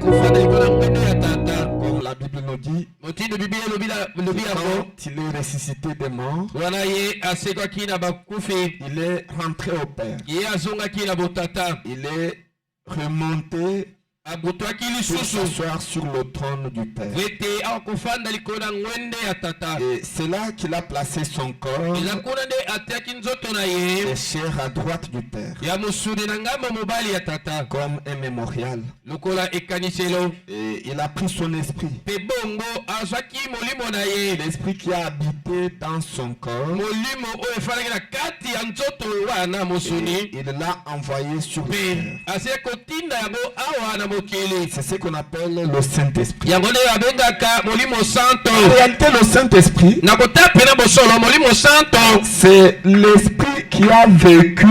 Comme la Bible nous dit, quand il est ressuscité des morts, il est rentré au Père. Il est remonté pour s'asseoir sur le trône du Père. Et c'est là qu'il a placé son corps et chair à droite du Père comme un mémorial. Et il a pris son esprit. L'esprit qui a habité dans son corps. Et il l'a envoyé sur le Père. C'est ce qu'on appelle le Saint-Esprit. En réalité, le Saint-Esprit, c'est l'esprit qui a vécu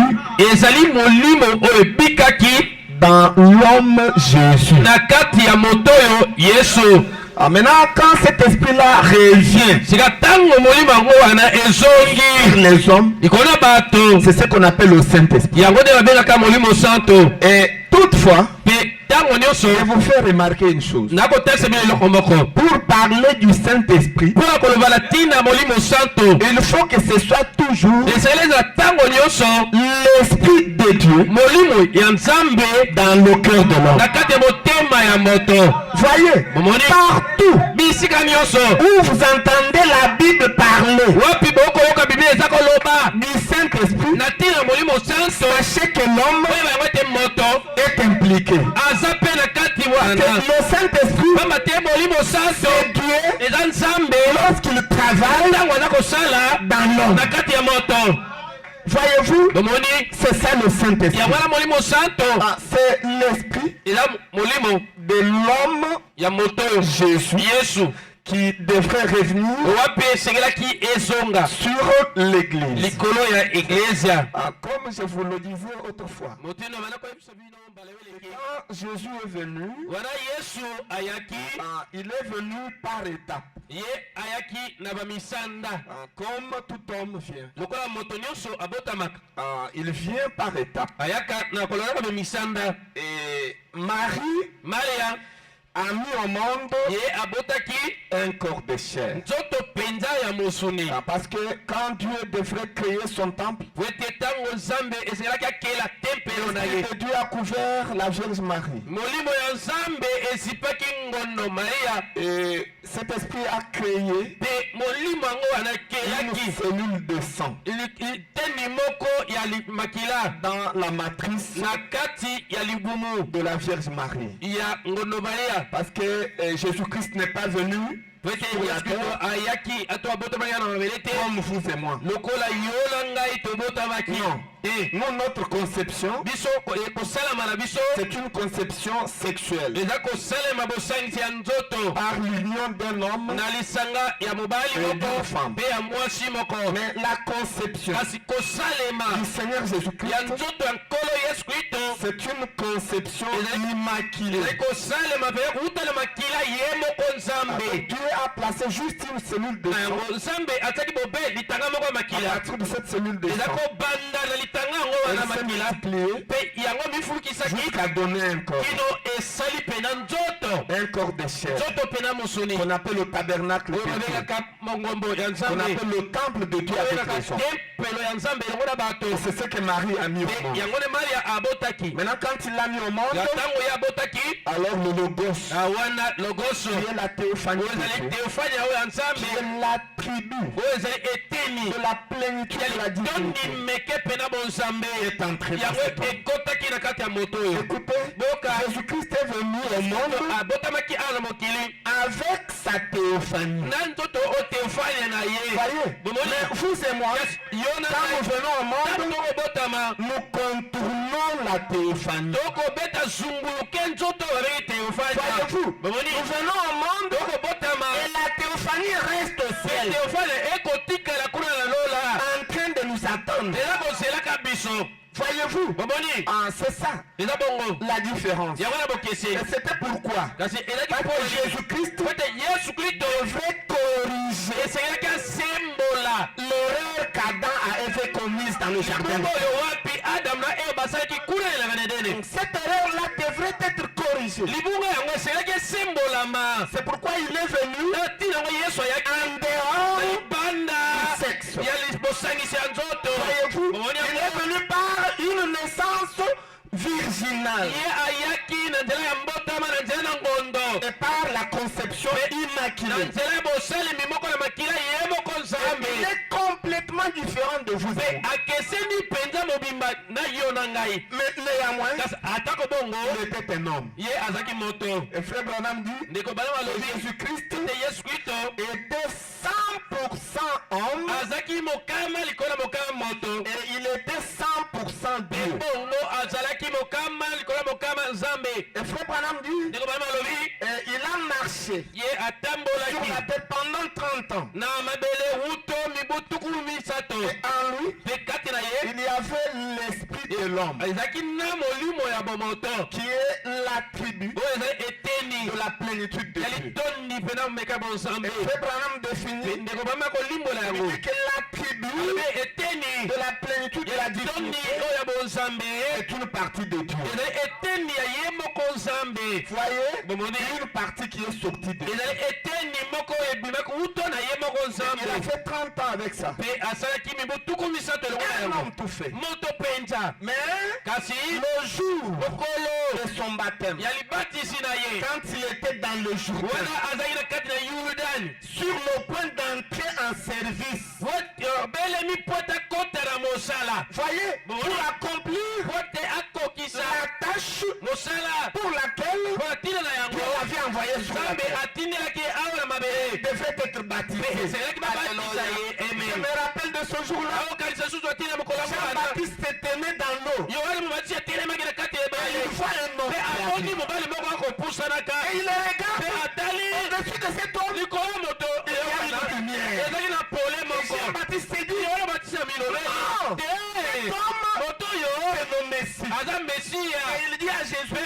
dans l'homme Jésus. Ah, maintenant, quand cet esprit-là revient les hommes, c'est ce qu'on appelle le Saint-Esprit. Et toutefois, je vais vous faire remarquer une chose. Pour parler du Saint-Esprit, il faut que ce soit toujours l'Esprit de Dieu dans le cœur de l'homme. Voyez, partout où vous entendez la Bible parler du Saint-Esprit, sachez que l'homme est impliqué. Le Saint-Esprit, c'est Dieu lorsqu'il travaille dans l'homme. Voyez-vous, c'est ça le Saint-Esprit. C'est l'esprit de l'homme Jésus qui devrait revenir sur l'église. Comme je vous le disais autrefois, quand Jésus est venu, il est venu par étapes. Comme tout homme vient. Il vient par étapes. Et Marie a mis au monde un corps de chair. Parce que quand Dieu devrait créer son temple, Dieu a couvert la Vierge Marie. Et cet esprit a créé une cellule de sang dans la matrice de la Vierge Marie. Parce que Jésus-Christ n'est pas venu comme vous et moi. Non. Nous, notre conception, c'est une conception sexuelle. Par l'union d'un homme et d'une femme. Mais la conception du Seigneur Jésus-Christ, c'est une conception immaculée. Dieu a placé juste une cellule de sang. À partir de cette cellule de sang, elle s'est multipliée jusqu'à donner un corps. Un corps de chair qu'on appelle le tabernacle de Dieu, qu'on appelle le temple de Dieu avec les hommes. C'est ce que Marie a mis au monde. Maintenant, quand il l'a mis au monde, alors le Logos, qui est la théophanie, qui est l'attribut de la plénitude de la divinité, est entré dans cet homme. Écoutez, Jésus-Christ est venu au monde avec sa théophanie. Voyez, mais vous et moi, quand nous venons au monde, nous contournons la théophanie. Voyez-vous, nous venons au monde et la théophanie reste au ciel, en train de nous attendre. Voyez-vous, c'est ça la différence. Et c'était pourquoi Jésus-Christ devrait corriger l'erreur qu'Adam a été commise dans le jardin. Cette erreur-là devrait être corrigée caché. C'est pourquoi il est venu en dehors du sexe. Voyez-vous, il est venu par une naissance virginale et par la conception immaculée. Il est complètement différent de vous. Mais néanmoins, il était un homme. Et Frère Branham dit que Jésus-Christ était 100% homme et il était 100% Dieu. Et Frère Branham dit il a marché sur la terre pendant 30 ans. Et en lui, il y avait l'esprit de l'homme qui est l'attribut de la plénitude de Dieu. Et Frère Branham définit il dit que l'attribut de la plénitude de la divinité est une partie de Dieu. Voyez, une partie qui est sortie de Dieu. Il a fait 30 ans avec ça. Un homme tout fait. Mais le jour de son baptême, quand il était dans le Jourdain, sur le point d'entrer en service, voyez, pour accomplir la tâche pour laquelle Dieu l'avait envoyé sur la terre, il devait être baptisé. Je me rappelle de ce jour-là. Jean-Baptiste était né dans l'eau. Il voit un homme et il le regarde au-dessus de cet homme. Il y a une lumière. Jean-Baptiste s'est dit c'est le Messie. Et il dit à Jésus,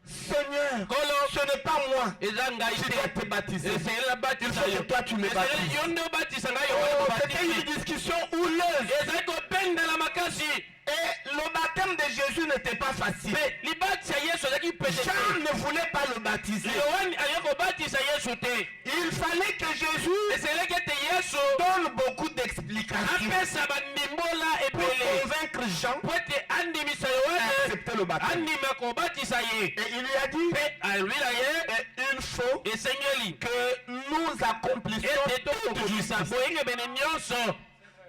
Seigneur, ce n'est pas moi qui dois te baptiser. Il faut que toi tu me baptises. C'était une discussion houleuse. Et le baptême de Jésus n'était pas facile. Jean ne voulait pas le baptiser. Il fallait que Jésus donne beaucoup d'explications pour convaincre Jean d'accepter le baptême. Et il lui a dit il faut que nous accomplissions toute justice.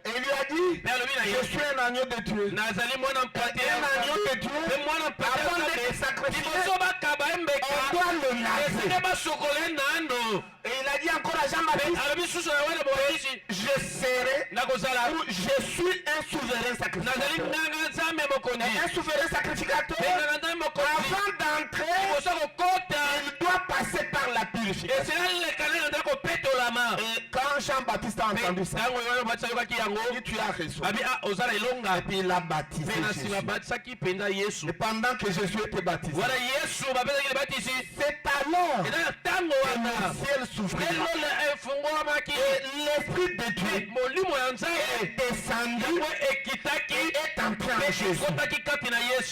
Et il lui a dit, je suis un agneau de Dieu. Un agneau de Dieu, avant d'être sacrifié, on doit le laver. Et il a dit encore à Jean-Baptiste, je serai, ou je suis un souverain sacrificateur. Et un souverain sacrificateur, avant d'entrer, il doit passer par la purification. Et quand Jean-Baptiste a entendu ça, il dit, tu as raison. Et puis il a baptisé Jésus. Et pendant que Jésus était baptisé, c'est alors que le ciel s'ouvrit. Et l'Esprit de Dieu est descendu et est entré en Jésus.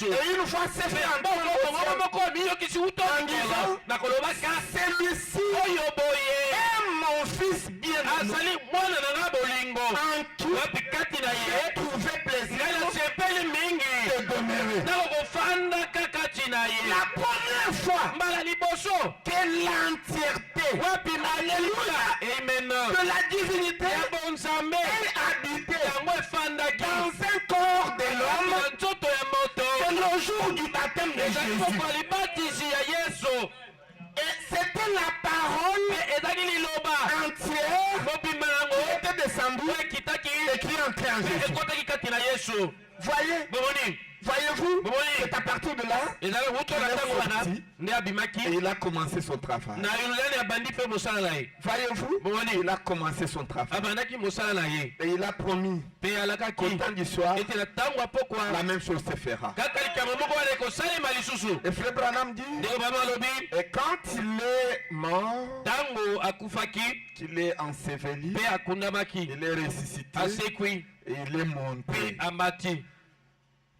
Et une fois c'est fait en disant, celui-ci est mon fils bien-aimé, en qui j'ai trouvé plaisir de demeurer. La première fois que l'entièreté de la divinité est habitée dans un corps de l'homme, c'est le jour du baptême de Jésus. Et c'était la parole entière qui était descendue et qui entrait en Jésus. Voyez-vous, c'est à partir de là qu'il est sorti et il a commencé son travail. Voyez-vous, il a commencé son travail. Et il a promis qu'au temps du soir, la même chose se fera. Et Frère Branham dit, et quand il est mort, qu'il est enseveli, il est ressuscité et il est monté.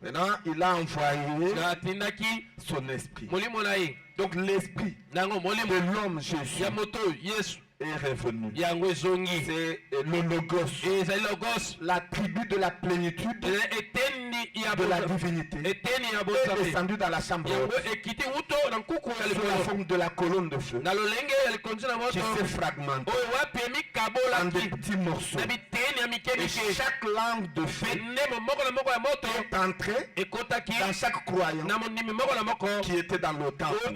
Maintenant, il a envoyé son esprit. Donc l'esprit de l'homme Jésus est revenu. C'est le Logos, la tribu de la plénitude de la divinité, est descendu dans la chambre sous la forme de la colonne de feu qui s'est fragmentée en des petits morceaux. Et chaque langue de feu est entrée dans chaque croyant qui était dans le temple.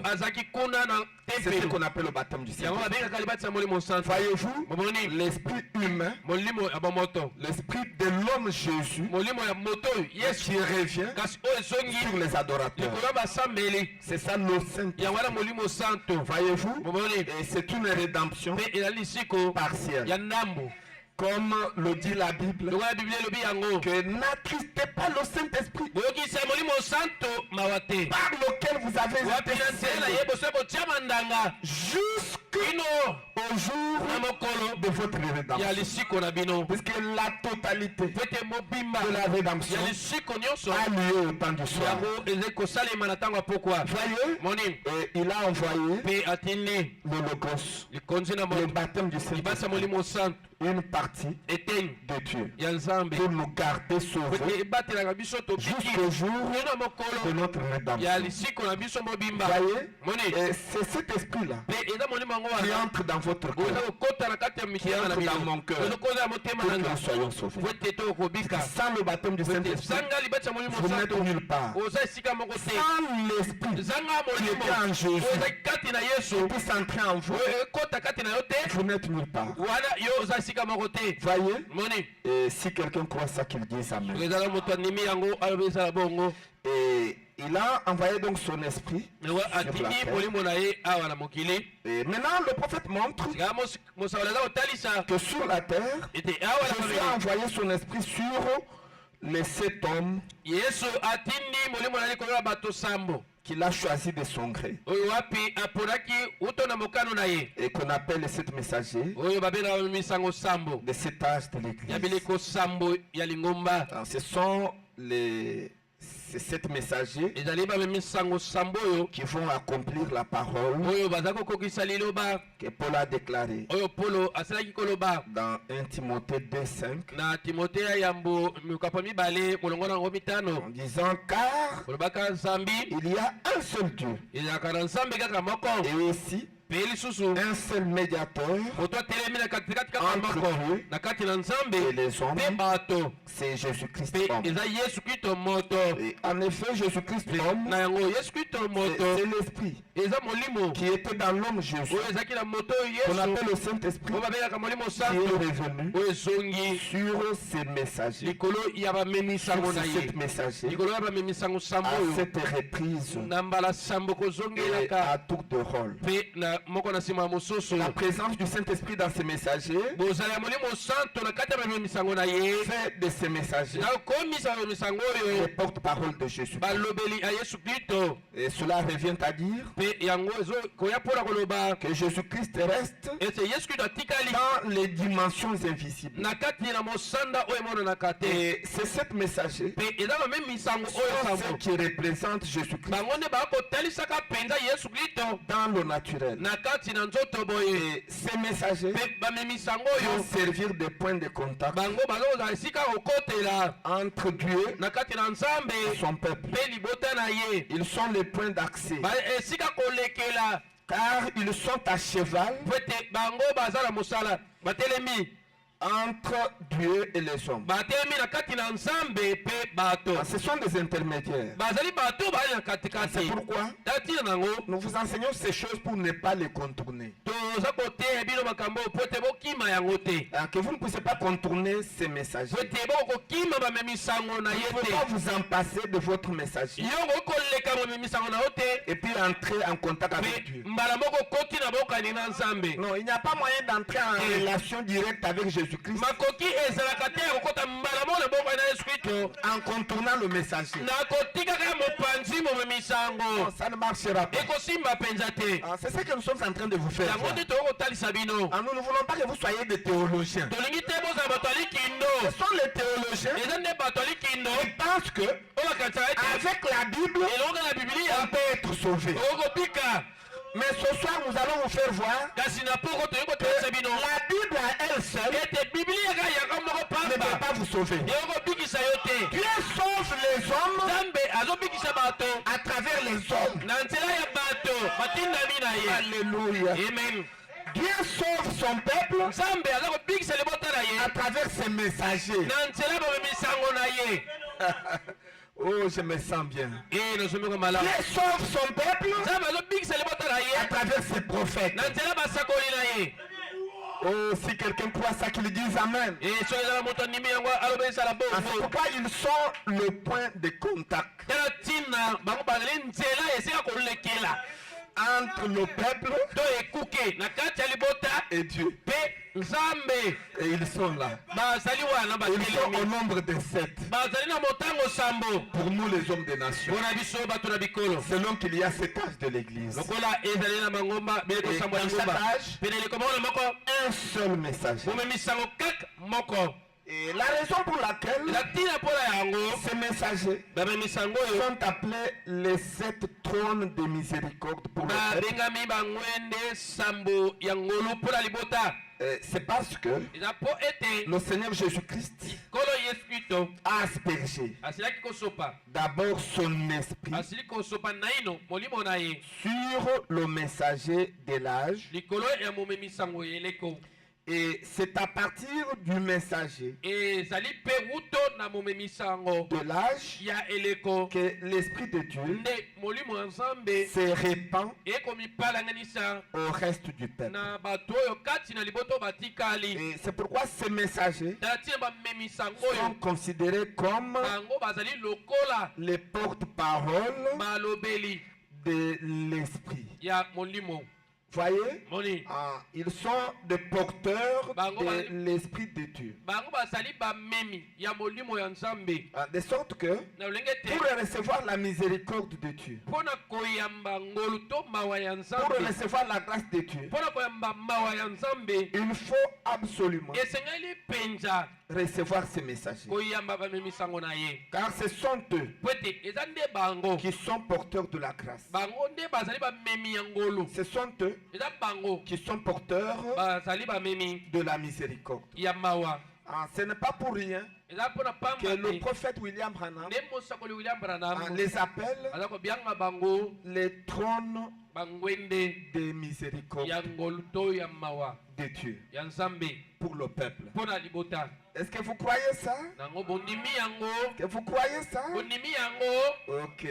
C'est ce qu'on appelle le baptême du Saint-Esprit. Voyez-vous, l'esprit humain, l'esprit de l'homme Jésus qui revient sur les adorateurs. C'est ça le Saint-Esprit. Voyez-vous, c'est une rédemption partielle. Comme le dit la Bible, que n'attristez pas le Saint-Esprit par lequel vous avez été scellés jusqu'au jour de votre rédemption. Puisque la totalité de la rédemption a lieu au temps du soir. Voyez, il a envoyé le Logos, le baptême du Saint-Esprit, une partie de Dieu pour nous garder sauvés jusqu'au jour de notre rédemption. Voyez, c'est cet esprit-là qui entre dans votre cœur, qui entre dans mon cœur, pour que nous soyons sauvés. Sans le baptême du Saint-Esprit, vous n'êtes nulle part. Sans l'esprit qui était en Jésus, qui puisse entrer en vous, vous n'êtes nulle part. Voyez, et si quelqu'un croit ça, qu'il dise amen. Et il a envoyé donc son esprit sur la terre. Et maintenant le prophète montre que sur la terre, Jésus a envoyé son esprit sur les 7 hommes qu'il a choisi de son gré et qu'on appelle les 7 messagers de cet âge de l'église. Ce sont ces 7 messagers qui vont accomplir la parole que Paul a déclarée dans 1 Timothée 2,5 en disant car il y a un seul Dieu et aussi un seul médiateur entre Dieu et les hommes, c'est Jésus-Christ homme. Et en effet, Jésus-Christ homme, c'est l'esprit qui était dans l'homme Jésus, qu'on appelle le Saint-Esprit, qui est revenu sur ces messagers, sur ces 7 messagers, à cette reprise et à tour de rôle. La présence du Saint-Esprit dans ces messagers fait de ces messagers les porte-parole de Jésus. Et cela revient à dire que Jésus-Christ reste dans les dimensions invisibles. Et ces 7 messagers sont ceux qui représentent Jésus-Christ dans le naturel. Et ces messagers vont servir de point de contact entre Dieu et son peuple. Ils sont les points d'accès car ils sont à cheval entre Dieu et les hommes. Ce sont des intermédiaires. C'est pourquoi nous vous enseignons ces choses pour ne pas les contourner. Que vous ne puissiez pas contourner ces messages. Vous ne pouvez pas vous en passer de votre message et puis entrer en contact avec Dieu. Non, il n'y a pas moyen d'entrer en relation directe avec Jésus Jésus-Christ en contournant le messager. Non, ça ne marchera pas. C'est ce que nous sommes en train de vous faire voir. Nous ne voulons pas que vous soyez des théologiens. Ce sont les théologiens qui pensent que avec la Bible, on peut être sauvé. Mais ce soir, nous allons vous faire voir que la Bible à elle seule ne peut pas vous sauver. Dieu sauve les hommes à travers les hommes. Alléluia. Amen. Dieu sauve son peuple à travers ses messagers. Oh, je me sens bien. Dieu sauve son peuple à travers ses prophètes. Oh, si quelqu'un croit ça, qu'il dise Amen. C'est pourquoi ils sont le point de contact entre le peuple et Dieu. Et ils sont là. Ils sont au nombre de 7. Pour nous les hommes des nations. Selon qu'il y a 7 âges de l'église. Et dans chaque âge, un seul message. Et la raison pour laquelle ces messagers sont appelés les 7 trônes de miséricorde pour le peuple, c'est parce que le Seigneur Jésus-Christ a aspergé d'abord son esprit sur le messager de l'âge. Et c'est à partir du messager de l'âge que l'Esprit de Dieu se répand au reste du peuple. Et c'est pourquoi ces messagers sont considérés comme les porte-paroles de l'Esprit. Voyez, ils sont des porteurs de l'Esprit de Dieu. De sorte que pour recevoir la miséricorde de Dieu, pour recevoir la grâce de Dieu, il faut absolument recevoir ces messagers. Car ce sont eux qui sont porteurs de la grâce. Ce sont eux qui sont porteurs de la miséricorde. Ce n'est pas pour rien que le prophète William Branham les appelle les trônes de miséricorde de Dieu pour le peuple. Est-ce que vous croyez ça? Que vous croyez ça? Ok.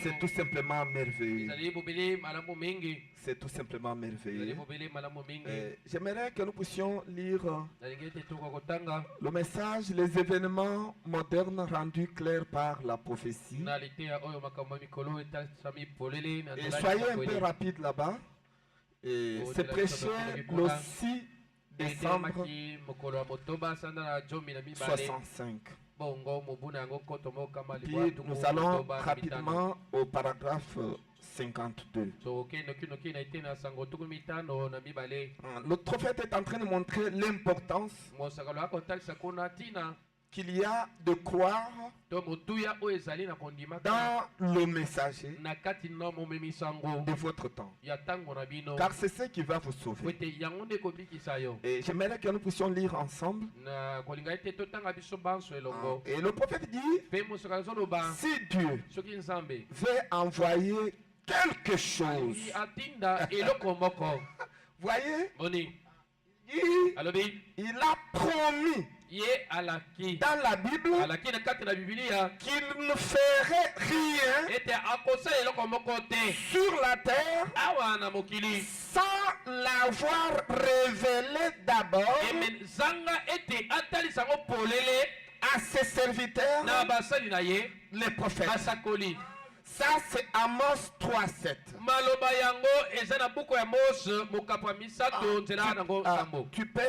C'est tout simplement merveilleux. C'est tout simplement merveilleux. J'aimerais que nous puissions lire le message, les événements modernes rendus clairs par la prophétie. Et soyez un peu rapide là-bas. C'est prêché le 6 décembre 65. Puis nous allons rapidement au paragraphe 52. Le prophète est en train de montrer l'importance qu'il y a de croire dans le messager de votre temps. Car c'est ce qui va vous sauver. Et j'aimerais que nous puissions lire ensemble. Et le prophète dit, si Dieu veut envoyer quelque chose, voyez, il a promis dans la Bible qu'il ne ferait rien sur la terre sans l'avoir révélé d'abord à ses serviteurs, les prophètes. Ça c'est Amos 3:7. Maloba yango ezana buko ya Amos mokapwa misato nzela nango sambo. Tu peux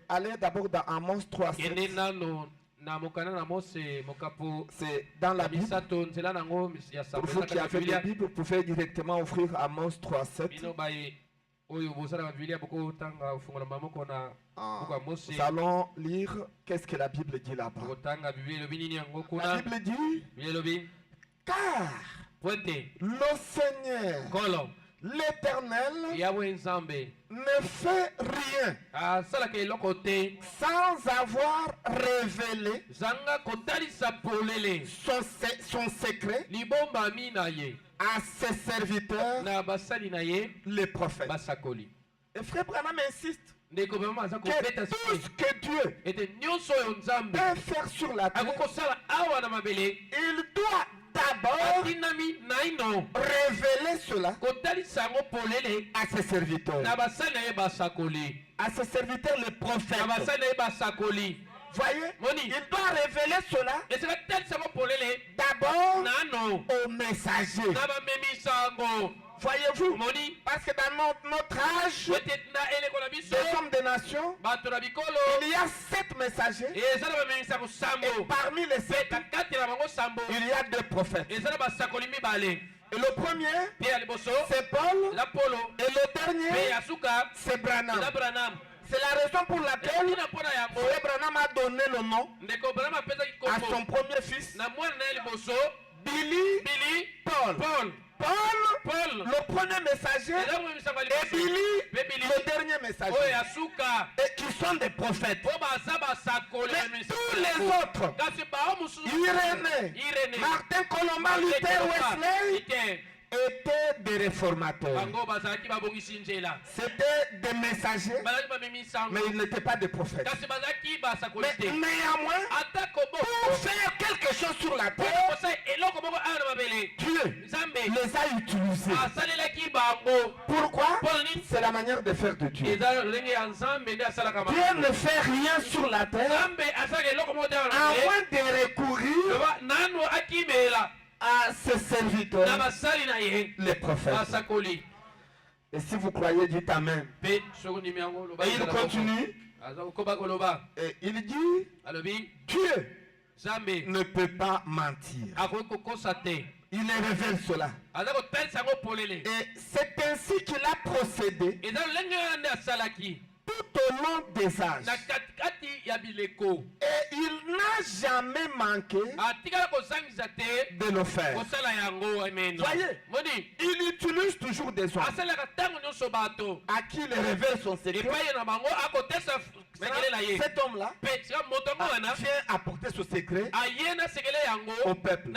aller d'abord dans Amos 3:7. Kene nano na mokana na Amos mokapo. C'est dans la Bible. Misato nzela nango ya sambo. Pour vous qui avez la Bible, vous pouvez directement offrir Amos 3:7. Bino baye oyo bozala ba Biblia boko tanga ufungola mamoko na buko ya Amos. Nous allons lire qu'est-ce que la Bible dit là-bas. Botanga Biblia lobi nini yango kuna. La Bible dit Biblia lobi car le Seigneur, l'Éternel, Yahweh Nzambe ne fait rien sans avoir révélé son secret à ses serviteurs, les prophètes. Et Frère Branham insiste que tout ce que Dieu peut faire sur la terre, il doit d'abord révéler cela à ses serviteurs. À ses serviteurs, les prophètes. Voyez, il doit révéler cela d'abord aux messagers. Voyez-vous, parce que dans notre âge, des hommes des nations, il y a 7 messagers. Et parmi les 7, il y a 2 prophètes. Et le premier, c'est Paul. Et le dernier, c'est Branham. C'est la raison pour laquelle Frère Branham a donné le nom à son premier fils, Billy Paul. Paul, le premier messager, et Billy, le dernier messager, et qui sont des prophètes. Mais tous les autres, Irénée, Martin Colomba, Luther, Wesley, étaient des réformateurs. C'était des messagers, mais ils n'étaient pas des prophètes. Mais néanmoins, pour faire quelque chose sur la terre, Dieu les a utilisés. Pourquoi? C'est la manière de faire de Dieu. Dieu ne fait rien sur la terre à moins de recourir à ses serviteurs, les prophètes. Et si vous croyez, dites Amen. Et il continue. Et il dit, Dieu ne peut pas mentir. Il révèle cela. Et c'est ainsi qu'il a procédé tout au long des âges. Et il n'a jamais manqué de le faire. Voyez, il utilise toujours des hommes à qui il révèle son secret. Cet homme-là vient apporter ce secret au peuple.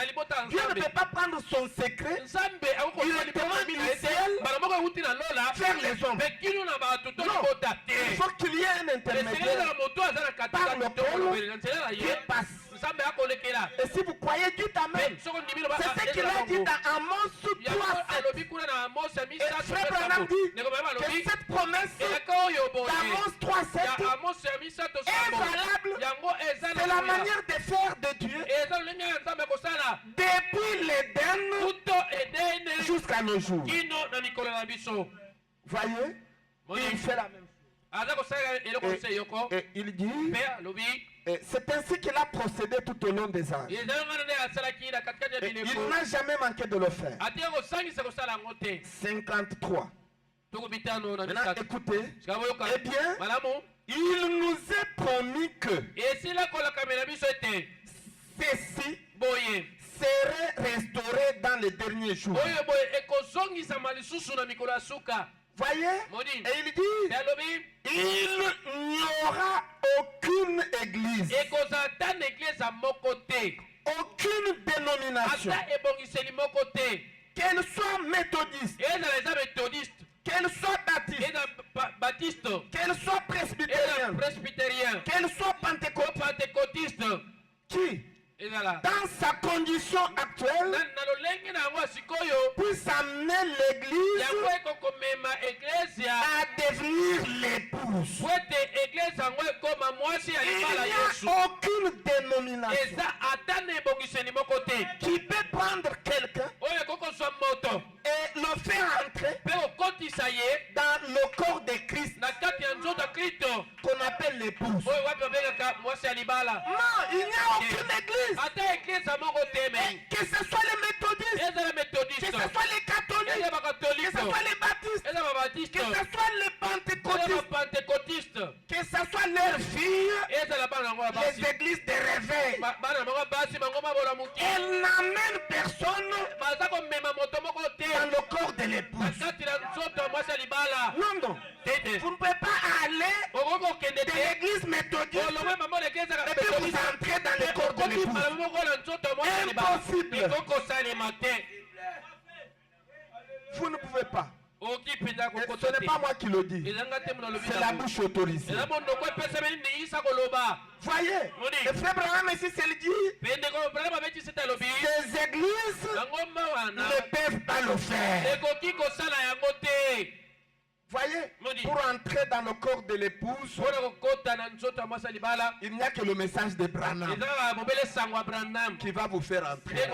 Dieu ne peut pas prendre son secret directement du ciel vers les hommes. Non, il faut qu'il y ait un intermédiaire par lequel Dieu passe. Et si vous croyez, dites Amen. C'est ce qu'il a dit dans Amos 3:7. Et Frère Branham dit que cette promesse d'Amos 3:7 est valable. C'est la manière de faire de Dieu depuis l'Éden jusqu'à nos jours. Voyez, il fait la même chose. Et il dit, c'est ainsi qu'il a procédé tout au long des âges. Il n'a jamais manqué de le faire. 53. Maintenant, écoutez. Eh bien, il nous est promis que ceci serait restauré dans les derniers jours. Voyez, et il dit, il n'y aura aucune église, aucune dénomination, qu'elle soit méthodiste, qu'elle soit baptiste, qu'elle soit presbytérienne, qu'elle soit pentecôtiste, qui, dans sa condition actuelle, puisse amener l'église à devenir l'épouse. Il n'y a aucune dénomination qui peut prendre quelqu'un et le faire entrer dans le corps de Christ qu'on appelle l'épouse. Non, il n'y a aucune église. Que ce soit les méthodistes, que ce soit les catholiques, que ce soit les baptistes, que ce soit les pentecôtistes, que ce soit leurs filles, les églises de réveil, elles n'amènent personne dans le corps de l'épouse. Non, non. Vous ne pouvez pas aller de l'église méthodiste et puis vous entrez dans le corps de l'épouse. Impossible. Vous ne pouvez pas. Et ce n'est pas moi qui le dis. C'est la bouche autorisée. Voyez, le frère Branham ici, c'est le dit. Les églises ne peuvent pas le faire. Voyez, pour entrer dans le corps de l'épouse, il n'y a que le message de Branham qui va vous faire entrer.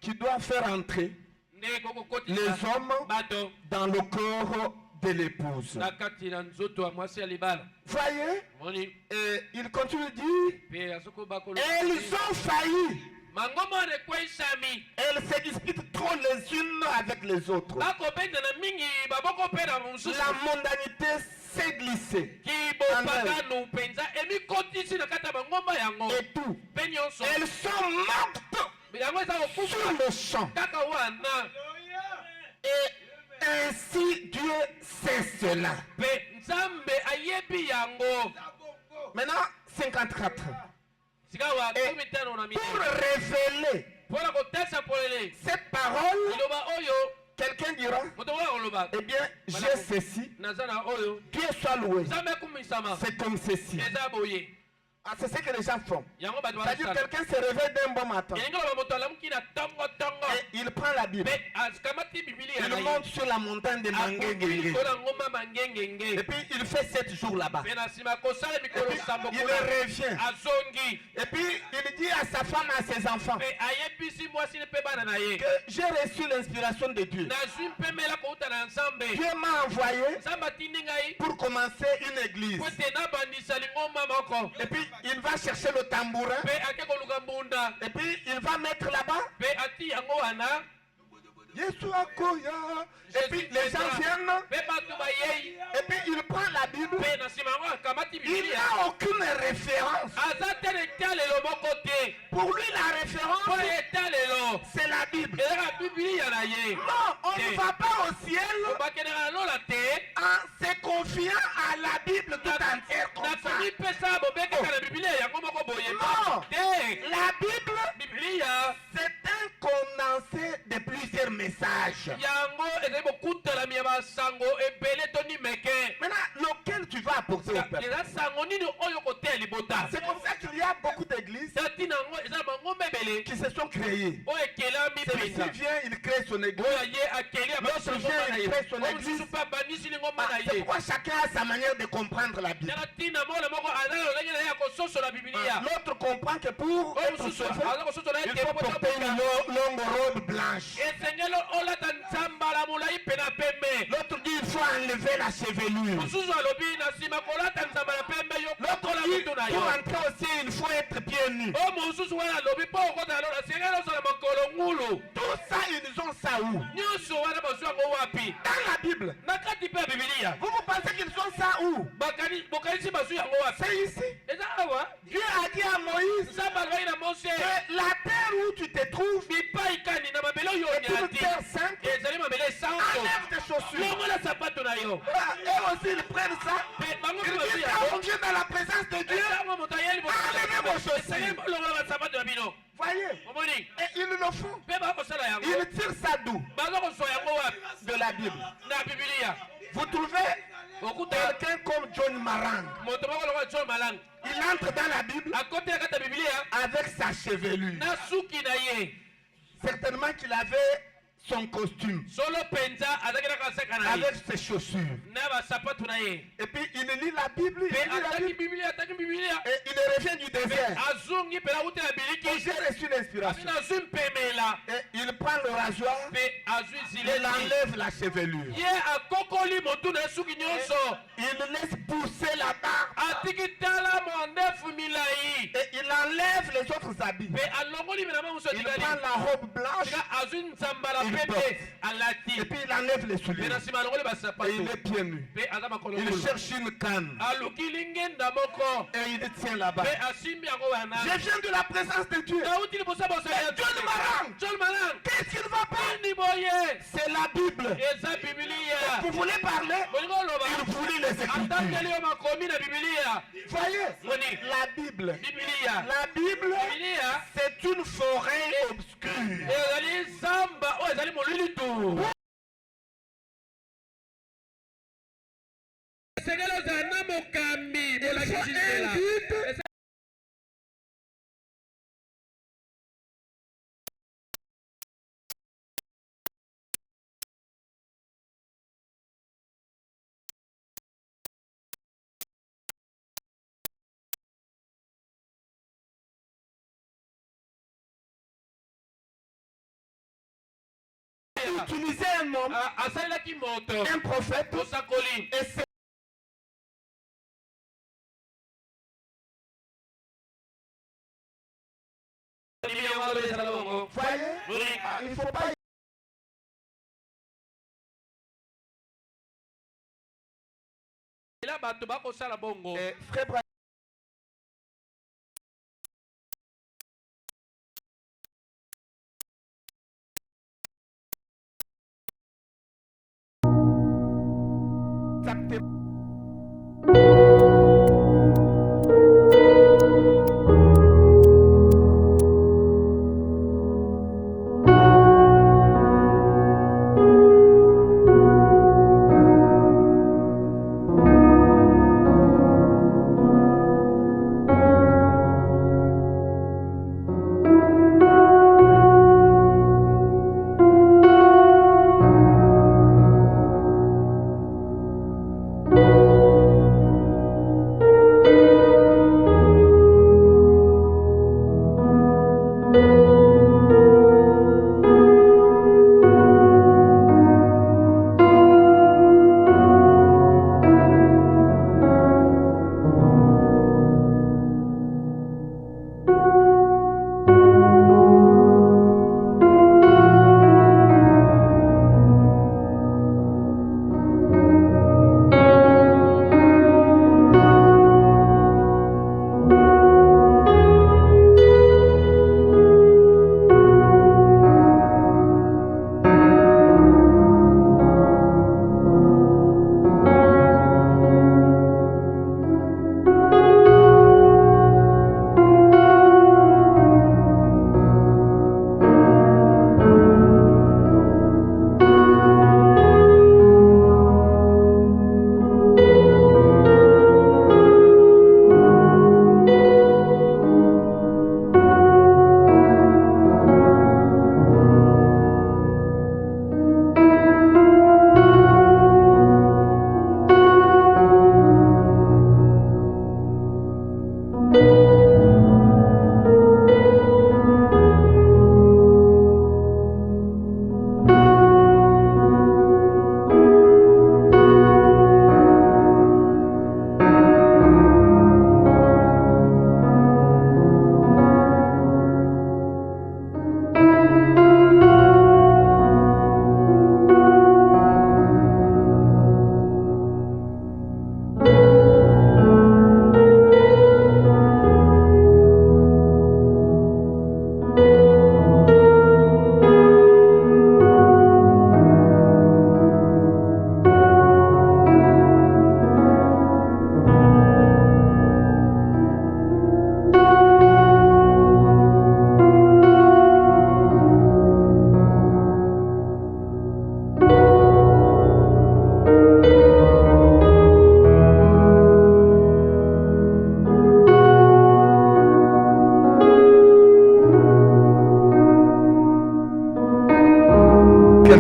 Qui doit faire entrer les hommes dans le corps de l'épouse. Voyez, et il continue de dire, elles ont failli. Elles se disputent trop les unes avec les autres. La mondanité s'est glissée. Et tout. Elles sont mortes sur le champ. Et ainsi Dieu sait cela. Maintenant, 54. Et pour révéler cette parole, quelqu'un dira, eh bien, j'ai ceci, Dieu soit loué. C'est comme ceci. Ah, c'est ce que les gens font. C'est-à-dire quelqu'un se réveille d'un bon matin. Et il prend la Bible. Il monte sur la montagne de Mangengengue. Et puis il fait 7 jours là-bas. Et puis il revient. Et puis il dit à sa femme et à ses enfants que j'ai reçu l'inspiration de Dieu. Dieu m'a envoyé pour commencer une église. Et puis il va chercher le tambourin. Et puis il va mettre là-bas. Et puis les gens viennent. Et puis il prend la Bible. Il n'a aucune référence. Pour lui la référence, c'est la Bible. Non, on ne va pas au ciel en se confiant à la Bible tout entière comme ça. Non, la Bible, c'est un condensé de plusieurs messages. Maintenant, lequel tu vas apporter au peuple? C'est comme ça qu'il y a beaucoup d'églises qui se sont créées. Celui-ci vient, il crée son église. L'autre vient, il crée son église. C'est pourquoi chacun a sa manière de comprendre la Bible. L'autre comprend que pour être sauvé, il faut porter une longue robe blanche. L'autre dit il faut enlever la chevelure. L'autre dit pour entrer aussi il faut être pieds nus. Tout ça ils ont ça où? Dans la Bible. Vous pensez qu'ils ont ça où? C'est ici. Dieu a dit à Moïse que la terre où tu te trouves est une terre sainte. Enlève tes chaussures. Et aussi ils prennent ça. Ils disent quand on vient dans la présence de Dieu, enlevez vos chaussures. Voyez, et ils le font. Ils tirent ça d'où? De la Bible. Vous trouvez quelqu'un comme John Marang. Il entre dans la Bible avec sa chevelure. Certainement qu'il avait son costume, solo penza azaki na kaseka na avec ses chaussures. na ba sapatu na ye. Et puis il lit la Bible, il lit la Bible. Ataki Biblia. Et il revient du désert. Azungi pela uti na biliki. J'ai reçu l'inspiration. Amina zum pemela. Et il prend le rasoir Pe azui et zile. il enlève la chevelure. Ye akokoli motu na suki nyonso. Il laisse pousser la barbe. Atiki tala mondefu milai. Et il enlève les autres habits. Pe alongoli mina muso Il tikali. prend la robe blanche. Azui nzambala Il pepe porte. alati. Et puis il enlève les souliers. Pena sima alongoli ba Et sapatu. il est pieds nus. Pe azama kolongolo. Il cherche une canne. Aluki lingenda moko. Et il tient là-bas. Pe asimbi yango wana. Je viens de la présence de Dieu. Dauti libosa bosa ya John Maran. John Maran. Qu'est-ce qu'il va pas? Ni boye. C'est la Bible. Eza Biblia. Vous voulez parler? Bolingo loba. Il voulait les Atangeli écritures. yo makomi na Biblia. Voyez, Moni. la Bible. Biblia. La Bible, Biblia. c'est une forêt obscure. Ezali zamba. Oh, ezali molili tu. Segelo zana mokambi. Bola kizela. Utiliser un homme, Asalaki moto. un prophète, Osakoli. et c'est voyez, il ne faut pas. Là bato bakosala bongo. Frère Branham, acceptez-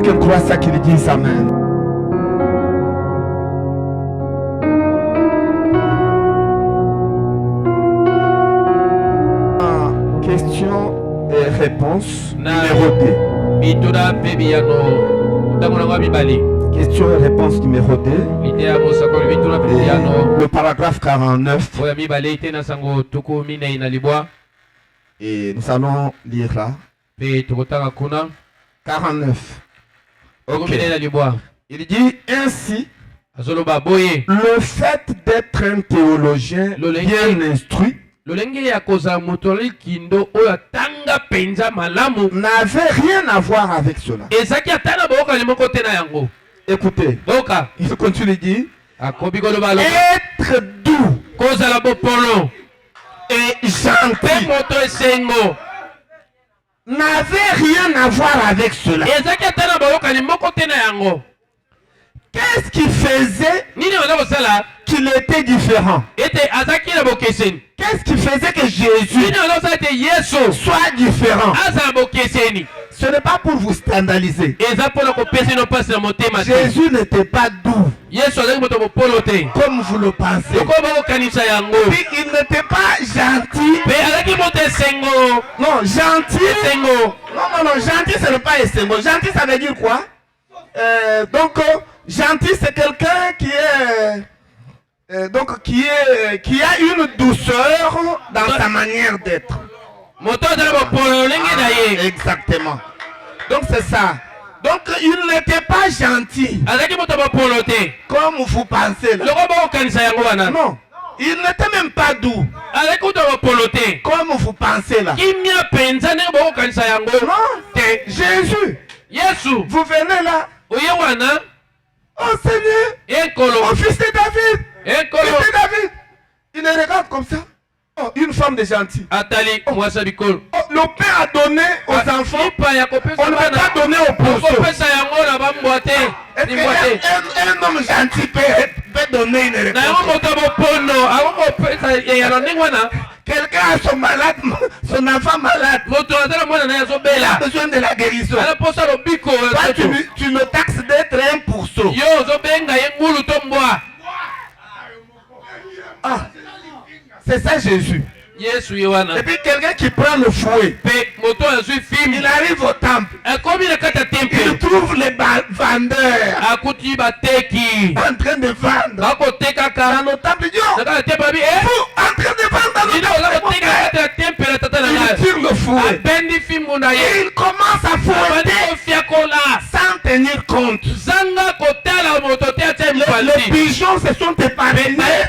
quelqu'un croit ça, qu'il dise Amen. Question et réponse numéro 2. Question et réponse numéro 2. Le paragraphe 49. Et nous allons lire là. 49. Okay. Il dit ainsi, le fait d'être un théologien bien instruit n'avait rien à voir avec cela. Écoutez, il continue de dire, être doux et gentil n'avait rien à voir avec cela. Qu'est-ce qui faisait qu'il était différent? Qu'est-ce qui faisait que Jésus soit différent? Ce n'est pas pour vous scandaliser. Jésus n'était pas doux comme vous le pensez. Il n'était pas gentil. Non, gentil. Non, gentil, ce n'est pas essengo. Gentil, ça veut dire quoi? Donc, gentil, c'est quelqu'un qui est qui a une douceur dans sa manière d'être. Exactement. Donc c'est ça. Donc il n'était pas gentil comme vous pensez là. Non, il n'était même pas doux comme vous pensez là. Non, Jésus, vous venez là. Oh Seigneur, oh fils de David, il le regarde comme ça. Oh, une femme de gentil. Oh, le père a donné aux enfants. On ne va pas donner aux pauvres. Un homme gentil peut donner une réponse. Quelqu'un a son enfant malade. Il a besoin de la guérison. Toi, tu le taxes d'être 1%. Ah. C'est ça Jésus. Et puis quelqu'un qui prend le fouet, il arrive au temple, il trouve les vendeurs en train de vendre dans le temple. Il dit, oh, vous en train de vendre dans le temple. Il tire le fouet et il commence à fouetter sans tenir compte. Les pigeons se sont épargnés. Les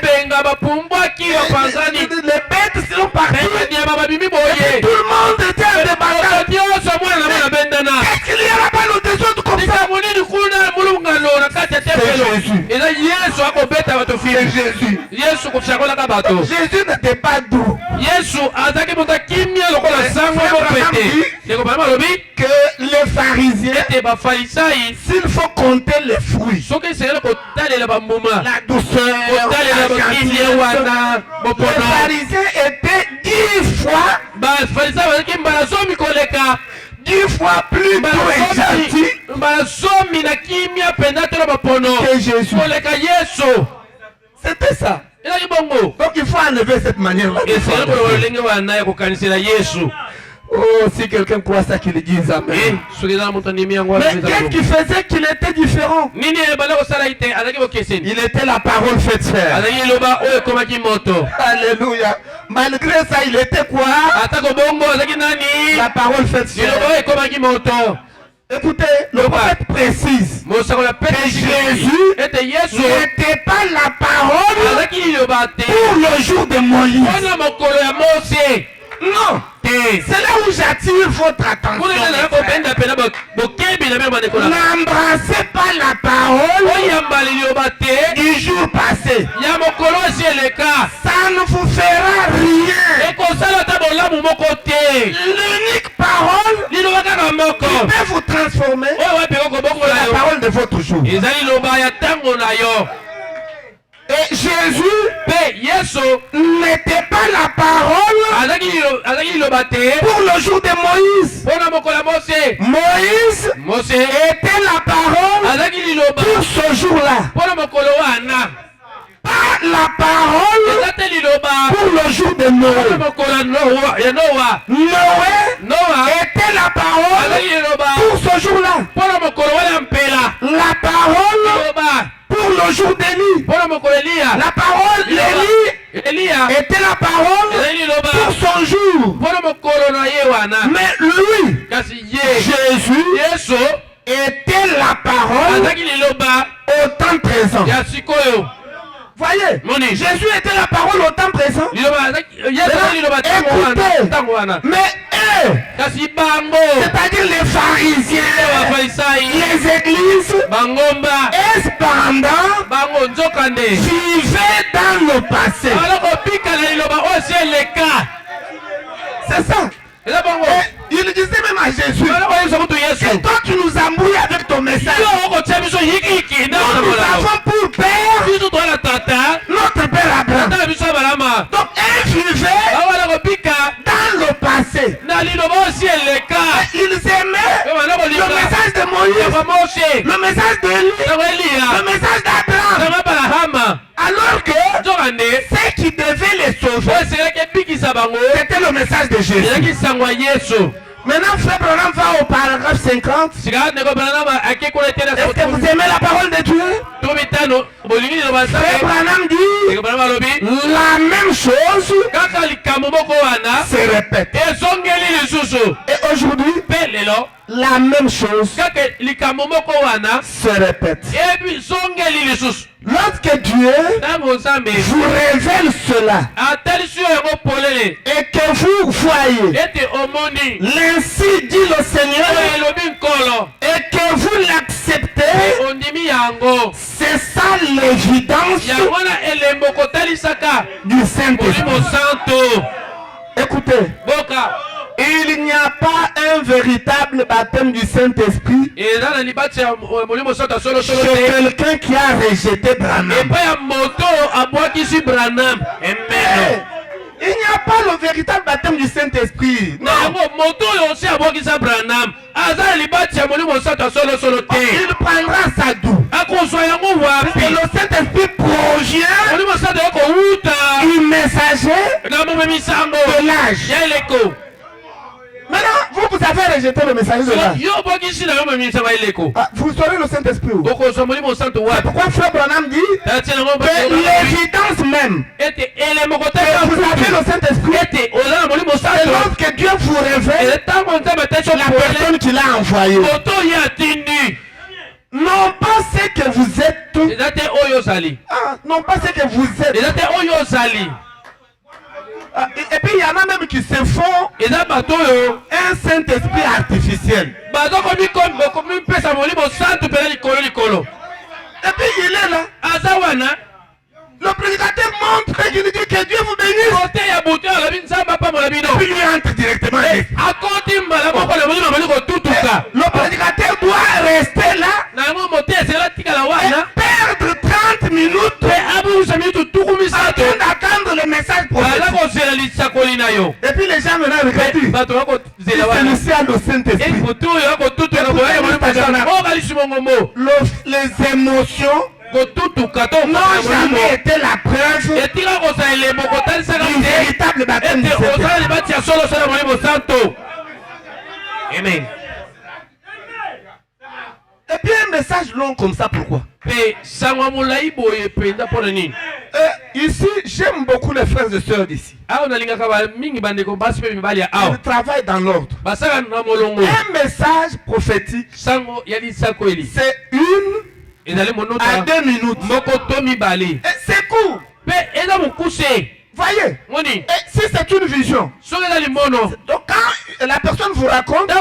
bêtes sont parties. Et tout le monde était en débandade. Qu'est-ce qu'il y a là-bas le désordre comme ça? C'est Jésus. Jésus n'était pas doux. Que les pharisiens, s'il faut compter les fruits, la douceur, la gentillesse, les pharisiens étaient 10 fois plus doux et gentils que Jésus. C'était ça. Donc il faut enlever cette manière-là. Oh, si quelqu'un croit ça, qu'il dise Amen. Mais qu'est-ce qui faisait qu'il était différent? Il était la parole faite chair. Alléluia. Malgré ça, il était quoi? La parole faite chair. Écoutez, le prophète précise que Jésus n'était pas la parole pour le jour de Moïse. Non, c'est là où j'attire votre attention. N'embrassez pas la parole du jour passé. Ça ne vous fera rien. L'unique parole qui peut vous transformer, c'est la parole de votre jour. Et Jésus n'était pas la parole Pour le jour de Moïse. Moïse était la parole pour ce jour-là. Pas la parole pour le jour de Noé. Noé était la parole pour ce jour-là. La parole pour le jour d'Élie. La parole d'Élie était la parole pour son jour. Mais lui, Jésus, était la parole au temps présent. Voyez, Jésus était la parole au temps présent. Écoutez, mais eux, c'est-à-dire les pharisiens, les églises, et cependant, vivaient dans le passé. C'est ça. Et il disait même à Jésus, et toi tu nous embrouilles avec ton message. Nous avons pour père notre père Abraham. Donc ils vivaient dans le passé. Ils aimaient le message de Moïse, le message d'Élie, le message d'Abraham. Alors que ce qui devait les sauver, c'était le message de Jésus. Maintenant, Frère Branham va au paragraphe 50. Est-ce que vous aimez la parole de Dieu? Frère Branham dit la même chose se répète. Et aujourd'hui, la même chose se répète. Lorsque Dieu vous révèle cela et que vous voyez, l'ainsi dit le Seigneur, et que vous l'acceptez, c'est ça l'évidence du Saint-Esprit. Écoutez, il n'y a pas un véritable baptême du Saint-Esprit chez quelqu'un qui a rejeté Branham. Il n'y a pas le véritable baptême du Saint-Esprit. Non. Il prendra sa doux. Et le Saint-Esprit provient du messager de l'âge. Maintenant, vous avez rejeté le message de l'âge. Vous saurez le Saint-Esprit. Pourquoi Frère Branham dit que l'évidence même que vous avez le Saint-Esprit, c'est lorsque Dieu vous révèle la personne qui l'a envoyé. Non pas ce que vous êtes. Non pas ce que vous êtes. Et puis il y en a même qui se font un Saint-Esprit artificiel. Et puis il est là. Le prédicateur montre et il dit que Dieu vous bénisse. Et puis il entre directement. Le prédicateur doit rester là et perdre 30 minutes afin d'attendre le message prophétique. Et puis les gens maintenant regardent. Celui-ci a le Saint-Esprit. Les émotions n'ont jamais été la preuve du véritable baptême du Saint-Esprit. Amen. Et puis un message long comme ça, pourquoi? Ici, j'aime beaucoup les frères et sœurs d'ici. Ils travaillent dans l'ordre. Un message prophétique, c'est 1 à 2 minutes. Et c'est court. Voyez, et si c'est une vision, donc quand la personne vous raconte, elle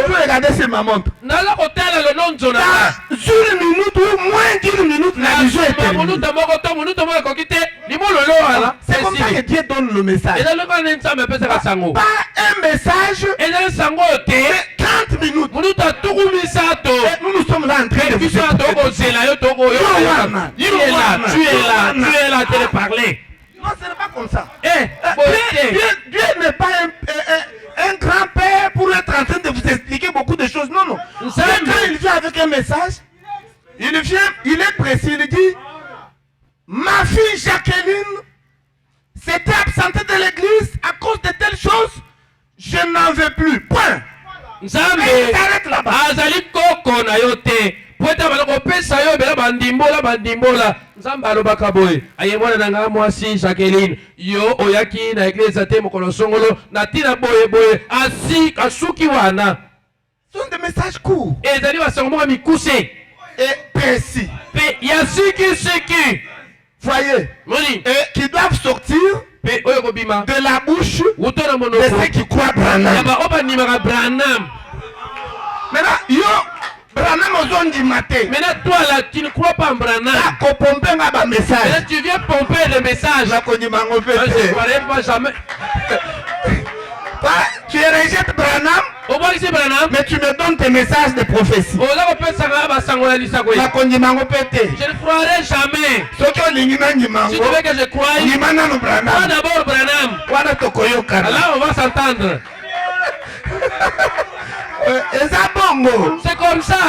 peut regarder sur ma montre. Dans 1 minute ou moins d'1 minute, la vision est terminée. C'est comme ça que Dieu donne le message. Pas un message, mais 30 minutes. Et nous sommes là en train de vous écouter. Tu es là, tu es là, tu es là, tu es là, tu es parler. Non, ce n'est pas comme ça. Dieu n'est pas un grand-père pour être en train de vous expliquer beaucoup de choses. Non, non. Quand il vient avec un message, il est précis, il dit, ma fille Jacqueline s'était absentée de l'église à cause de telles choses, je n'en veux plus. Point. Nzambe s'arrête là-bas. Azali koko na yote. Poeta baloko pesa yo bela bandimbola. Nzambe alobaka boye. Ayemona nanga mwasi Jacqueline. Yo oyaki na église te mokolo songolo na tina boye asuki wana. Ce sont des messages courts. Ezali basango mikuse et précis. Pe yasiki. Voyez. Moni. Et qui doivent sortir de la bouche de ceux qui croient Branham. Maintenant, yo Branham ozondi maté. Maintenant, toi là, tu ne crois pas en Branham. Message. Tu viens pomper le message. Je ne croirais pas jamais. Tu rejettes Branham, mais tu me donnes tes messages de prophétie. Je ne croirais jamais. Si tu veux que je croie, moi d'abord Branham. Là on va s'entendre. C'est comme ça.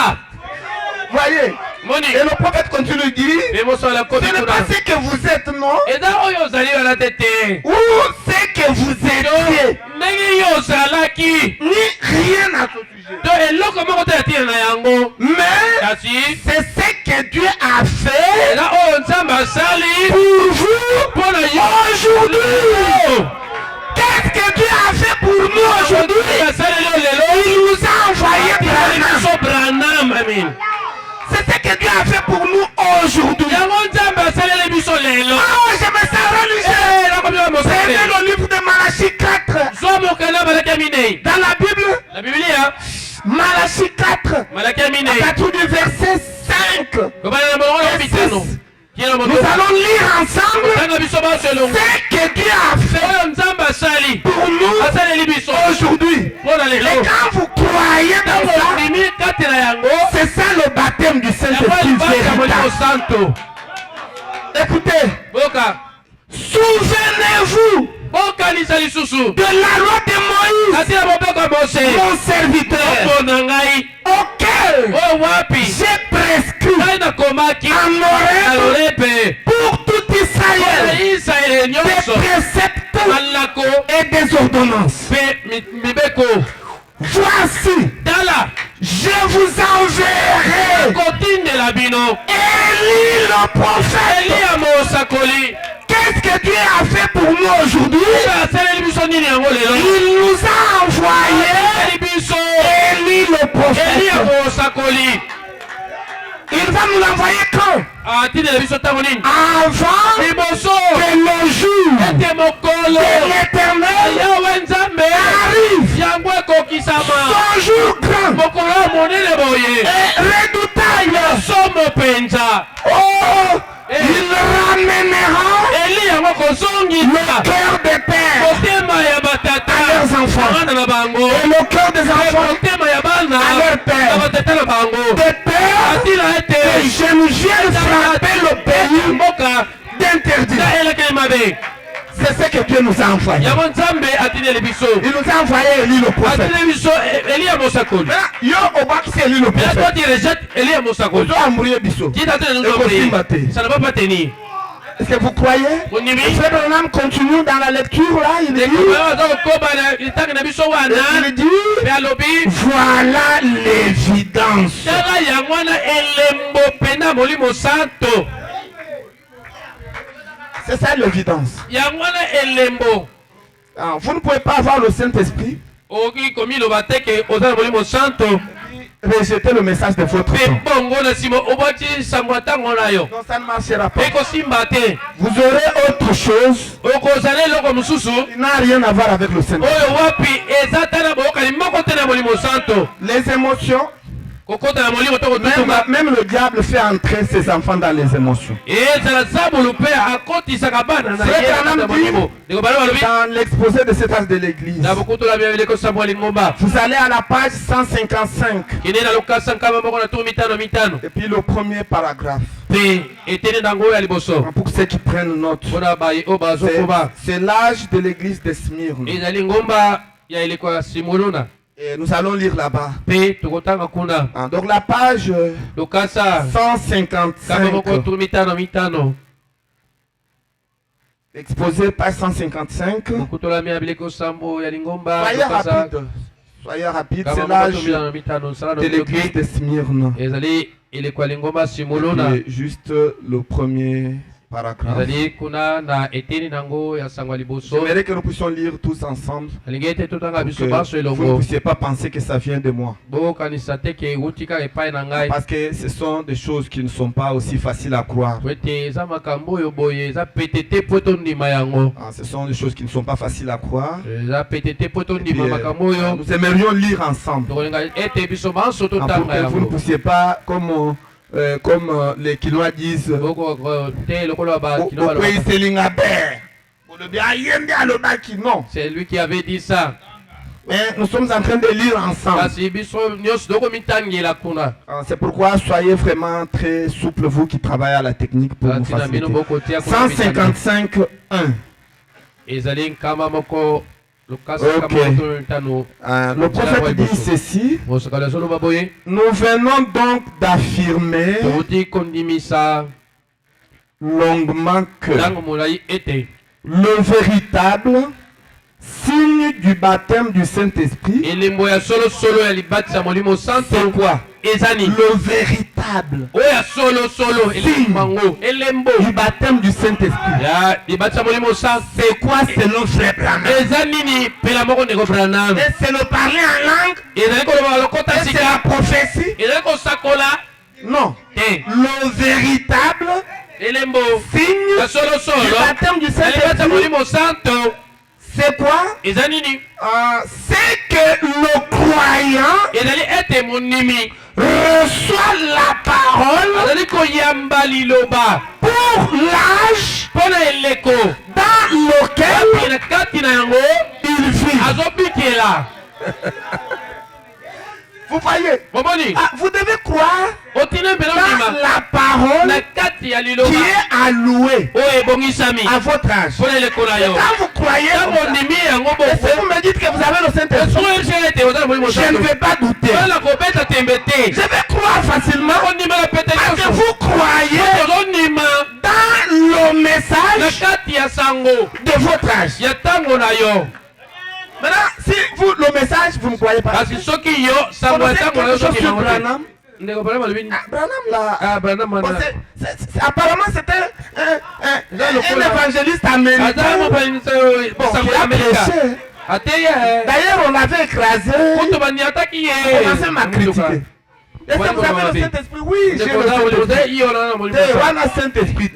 Voyez. Et le prophète continue de dire, ce n'est pas ce que vous êtes, non? Ou ce que vous étiez. Ni rien à ce sujet. Mais c'est ce que Dieu a fait pour vous aujourd'hui. Qu'est-ce que Dieu a fait pour nous aujourd'hui? Il nous a envoyé Branham. C'est ce que Dieu a fait pour nous aujourd'hui. Je me sens religieux. C'est le livre de Malachie 4. Dans la Bible, Malachie 4, à partir du verset 5 et 6. Nous allons lire ensemble ce que Dieu a fait pour nous aujourd'hui. Et quand vous croyez dans ça, c'est ça le baptême du Saint-Esprit véritable. Écoutez, souvenez-vous de la loi de Moïse, mon serviteur, auquel j'ai prescrit en Horeb pour tout Israël des préceptes et des ordonnances. Voici, je vous enverrai Élie le prophète. Qu'est-ce que Dieu a fait pour nous aujourd'hui? Il nous a envoyé Élie le prophète. Il va nous l'envoyer quand? Avant que le jour de l'Éternel arrive. Son jour grand et redoutable. Oh, il ramènera le cœur des pères à leurs enfants et le cœur des enfants à leurs pères. Des pères que je ne viens frapper le pays d'interdire. C'est ce que Dieu nous a envoyé. Il nous a envoyé Élie le prophète. Yo obaki Élie le prophète. Toi tu rejettes Élie le prophète. Ça ne va pas tenir. Est-ce que vous croyez? Frère Branham continue dans la lecture là, il dit, voilà l'évidence. C'est ça l'évidence. Vous ne pouvez pas avoir le Saint-Esprit. Rejetez le message de votre temps. Donc ça ne marchera pas. Vous aurez autre chose qui n'a rien à voir avec le Saint-Esprit. Les émotions. Même le diable fait entrer ses enfants dans les émotions. Dans l'exposé de cet âge de l'église, vous allez à la page 155. Et puis le premier paragraphe. Pour ceux qui prennent note, c'est l'âge de l'église de Smyrne. Et nous allons lire là-bas. Donc la page 155. Exposé page 155. Soyez rapide, c'est l'âge de l'église de Smyrne. Juste le premier paragraphe. J'aimerais que nous puissions lire tous ensemble. Vous ne puissiez pas penser que ça vient de moi. Parce que ce sont des choses qui ne sont pas aussi faciles à croire. Ce sont des choses qui ne sont pas faciles à croire. Nous aimerions lire ensemble. Pour que vous ne puissiez pas, comme les Quinois disent, c'est lui qui avait dit ça. Mais nous sommes en train de lire ensemble. C'est pourquoi soyez vraiment très souple, vous qui travaillez à la technique, pour nous faciliter. 155.1. Le prophète dit ceci: nous venons donc d'affirmer longuement que le véritable signe du baptême du Saint-Esprit, c'est quoi? Le véritable signe du baptême du Saint-Esprit, c'est quoi selon Frère Branham? C'est le parler en langue? C'est la prophétie? Non. Le véritable signe du baptême du Saint-Esprit, c'est quoi? C'est que le croyant reçoit la parole pour l'âge dans lequel il vit. Vous voyez, vous devez croire dans la parole qui est allouée à votre âge. Et quand vous croyez, si vous me dites que vous avez le Saint-Esprit, je ne vais pas douter. Je vais croire facilement parce que vous croyez dans le message de votre âge. Maintenant, si vous, le message, vous ne croyez pas. Apparemment, c'était un évangéliste américain. D'ailleurs, on l'avait écrasé. On commençait à critiquer. Est-ce que vous avez le Saint-Esprit? Oui, j'ai le Saint-Esprit.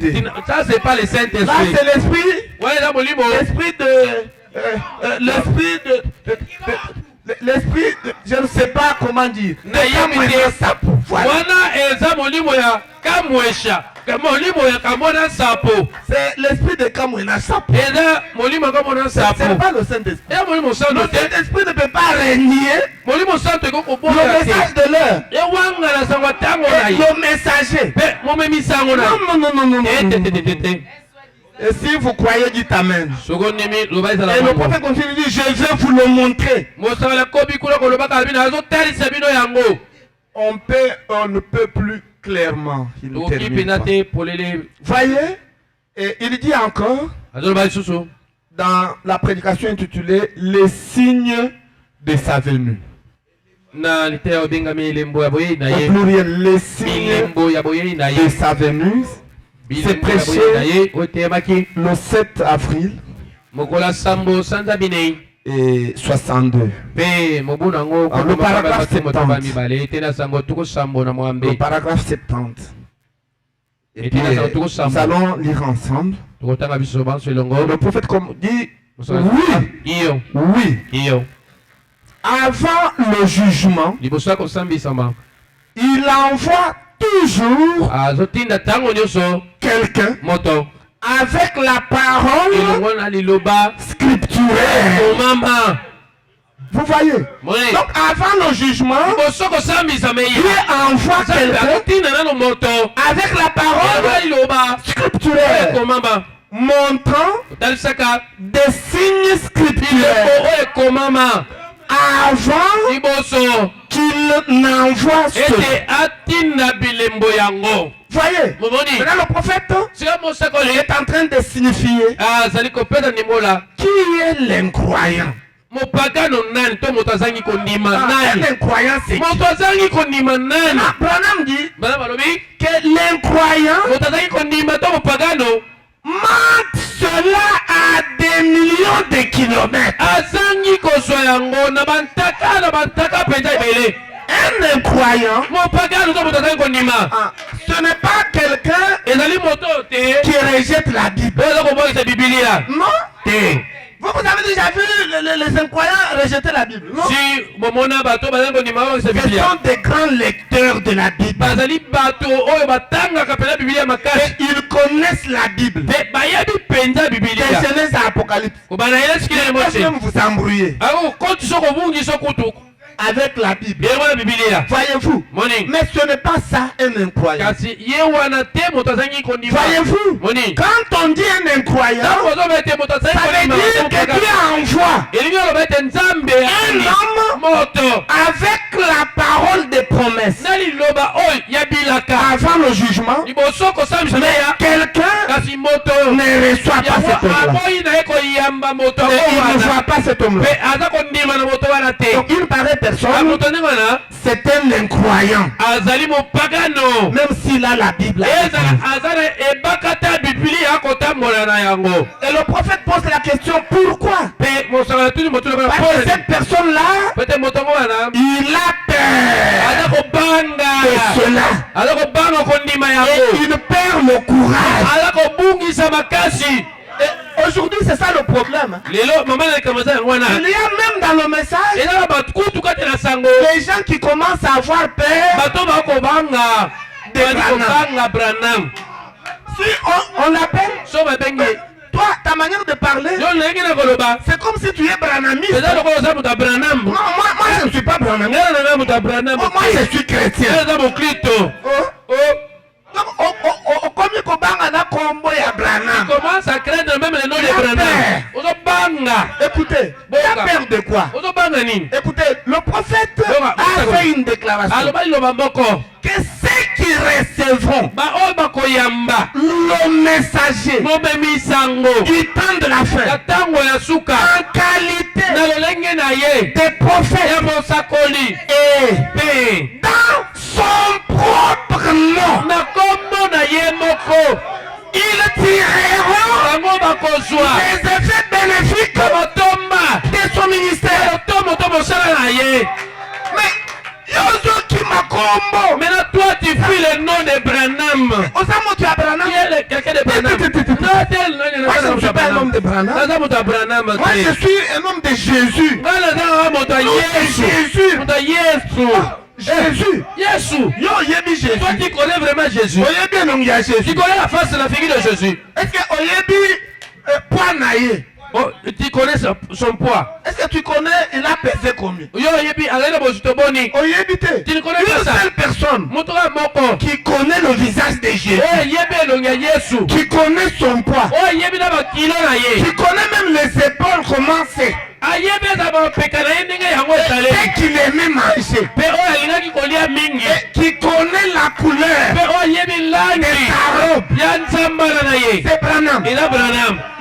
Ça, c'est pas le Saint-Esprit. Là, c'est l'esprit. L'esprit de... l'esprit de, je ne sais pas comment dire. C'est l'esprit de Kamwena Sapo. C'est pas le Saint-Esprit. Le Saint-Esprit ne peut pas régner le message de l'heure. Le messager. Non. Et si vous croyez, dites Amen. Et le prophète continue dit: je vais vous le montrer. On ne peut plus clairement. Voyez, et il dit encore dans la prédication intitulée les signes de sa venue. Au pluriel, les signes de sa venue. C'est prêché le 7 avril et 62. Le paragraphe 70. Le paragraphe 70. Et puis nous allons lire ensemble. Le prophète dit: oui. Avant le jugement, il envoie toujours quelqu'un avec la parole scripturelle. Vous voyez? Oui. Donc avant le jugement, Dieu envoie quelqu'un avec la parole scripturelle montrant des signes scripturels avant qu'il n'envoie ceux. Voyez, maintenant le prophète est en train de signifier qui est l'incroyant. L'incroyant c'est qui? Branham dit que l'incroyant marche cela à des millions de kilomètres. Un incroyant, ce n'est pas quelqu'un qui rejette la Bible. Non. Vous avez déjà vu les incroyants rejeter la Bible, non? Ce sont des grands lecteurs de la Bible. Et ils connaissent la Bible. De Genèse à Apocalypse. Ils même vous embrouiller avec la Bible. Voyez-vous? Mais ce n'est pas ça un incroyant. Voyez-vous? Quand on dit un incroyant, ça veut dire que Dieu envoie un homme avec la parole des promesses avant le jugement. Mais quelqu'un ne reçoit pas cet homme-là. Et il ne voit pas cet homme-là. Donc il paraît personne, c'est un incroyant. Même s'il a la Bible. Et le prophète pose la question pourquoi? Parce que cette personne-là, il a peur de cela. Et il perd le courage. Aujourd'hui, c'est ça le problème. Il y a même dans le message des gens qui commencent à avoir peur de Branham. Si on l'appelle, toi, ta manière de parler, c'est comme si tu es branhamiste. Non, moi je ne suis pas branhamiste. Moi je suis chrétien. Il commence à craindre même le nom de Branham. Écoutez, il a peur de quoi? Écoutez, le prophète a fait une déclaration que ceux qui recevront le messager du temps de la fin en qualité de prophète et dans son propre nom, ils tireront les effets bénéfiques de son ministère. Mais Yozo qui m'a combo. Maintenant toi tu fuis le nom de Branham. Osamo tu as Branham. Qui est quelqu'un de Branham? Moi je ne suis pas un homme de Branham. Moi je suis un homme de Jésus. Jésus. Yo, Yebi Jésus. Toi qui connais vraiment Jésus. Tu connais la face de la figure de Jésus. Est-ce que Oyebi poids naïe? Oh, tu connais son poids. Est-ce que tu connais il a pesé combien? Yo, Yebi, allez le Oyebi te. Tu ne connais pas ça. Une seule personne qui connaît le visage de Jésus. Qui connaît son poids. Qui connaît même les épaules comment c'est. Et qu'il aimait manger. Qui connaît la couleur de sa robe. C'est Branham.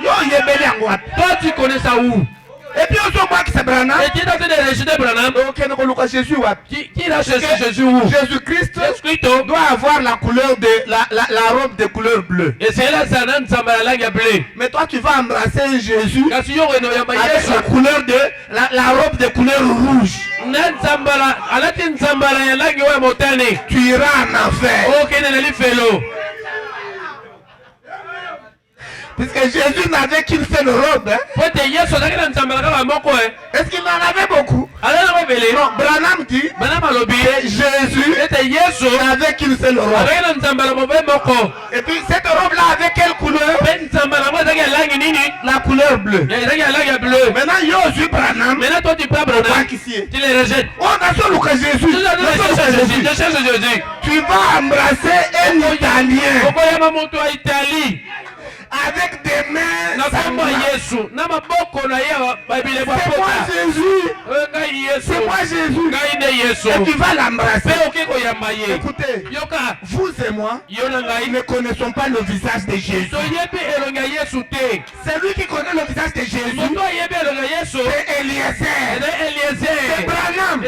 Yo yebeli angwa. Toi tu connais ça où? Et puis on se voit que c'est Branham. Et tu es en train de rejeter Branham. Ok, nous connaissons Jésus. Qui a Jésus où? Jésus-Christ doit avoir la couleur de la robe de couleur bleue. Et c'est là ça donne sa langue bleue. Mais toi tu vas embrasser Jésus avec la couleur de la robe de couleur rouge. Tu iras en enfer. Puisque Jésus n'avait qu'une seule robe. Est-ce qu'il en avait beaucoup? Non, Branham dit que Jésus n'avait qu'une seule robe. Et puis cette robe-là avait quelle couleur? La la couleur bleue. Maintenant, yo suis Branham. Maintenant, toi, tu prends Branham. Tu les rejettes. On a sur le Jésus. Tu vas embrasser un Italien. Avec des mains. C'est moi Jésus. C'est moi Jésus. Et tu vas l'embrasser. Écoutez, vous et moi, nous ne connaissons pas le visage de Jésus. C'est lui qui connaît le visage de Jésus. C'est Eliezer. C'est Branham.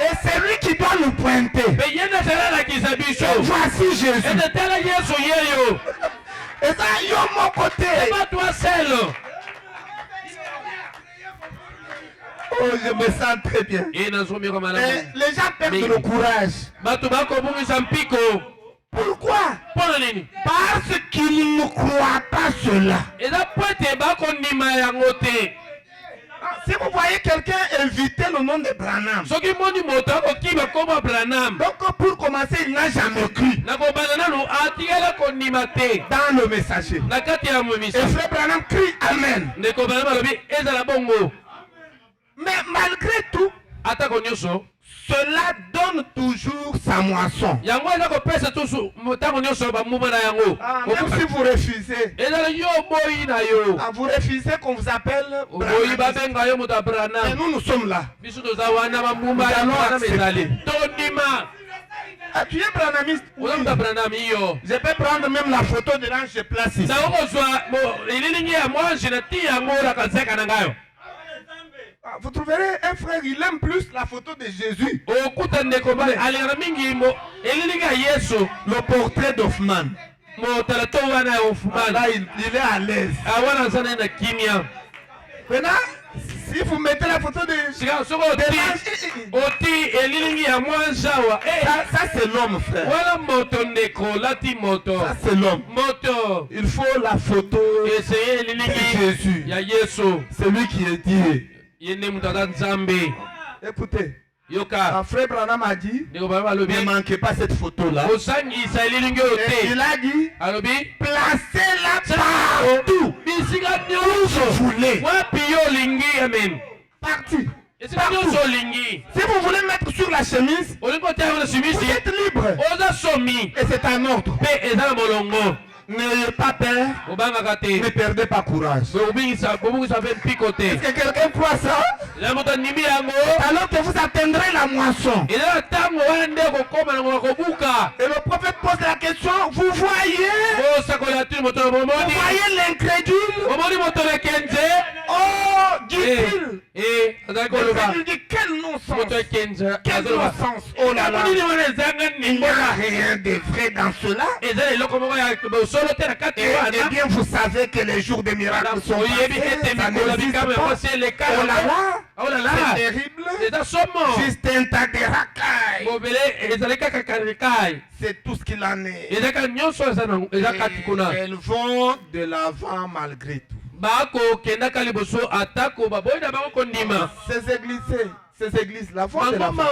Et c'est lui qui doit nous pointer. Voici Jésus. Et ça, yo mon côté. C'est pas toi seul. Oh, je me sens très bien. Et les gens perdent le courage. Pourquoi? Parce qu'ils ne croient pas cela. Si vous voyez quelqu'un inviter le nom de Branham, donc pour commencer, il n'a jamais cru dans le messager. Et frère Branham crie Amen. Mais malgré tout, cela donne toujours sa moisson. Même si vous refusez, vous refusez qu'on vous appelle Branham. Et nous sommes là. Ah, tu es branhamiste? Oui. Je peux prendre même la photo de l'ange, je place ici. Vous trouverez un frère, il aime plus la photo de Jésus. Le portrait d'Hoffman. Là, il est à l'aise. Maintenant, si vous mettez la photo de Jésus, ça c'est l'homme, frère. Ça c'est l'homme. Il faut la photo de Jésus. C'est lui qui est Dieu. Écoutez, frère Branham a dit, ne manquez pas cette photo-là. Et il a dit, placez-la partout. Où vous voulez. Partout. Si vous voulez mettre sur la chemise, vous êtes libre. Et c'est un ordre. N'ayez pas peur, ne perdez pas courage. Est-ce que quelqu'un croit ça? Alors que vous atteindrez la moisson. Et le prophète pose la question, vous voyez l'incrédule? Oh, dit-il. Il dit quel non-sens. Quel non-sens. Oh là là. Il n'y a rien de vrai dans cela. Et bien vous savez que les jours des miracles sont passés. Ça n'existe pas. Oh là là, c'est terrible. Juste un tas de racailles. C'est tout ce qu'il en est. Et elles vont de l'avant malgré tout. Ces églises là vont de l'avant.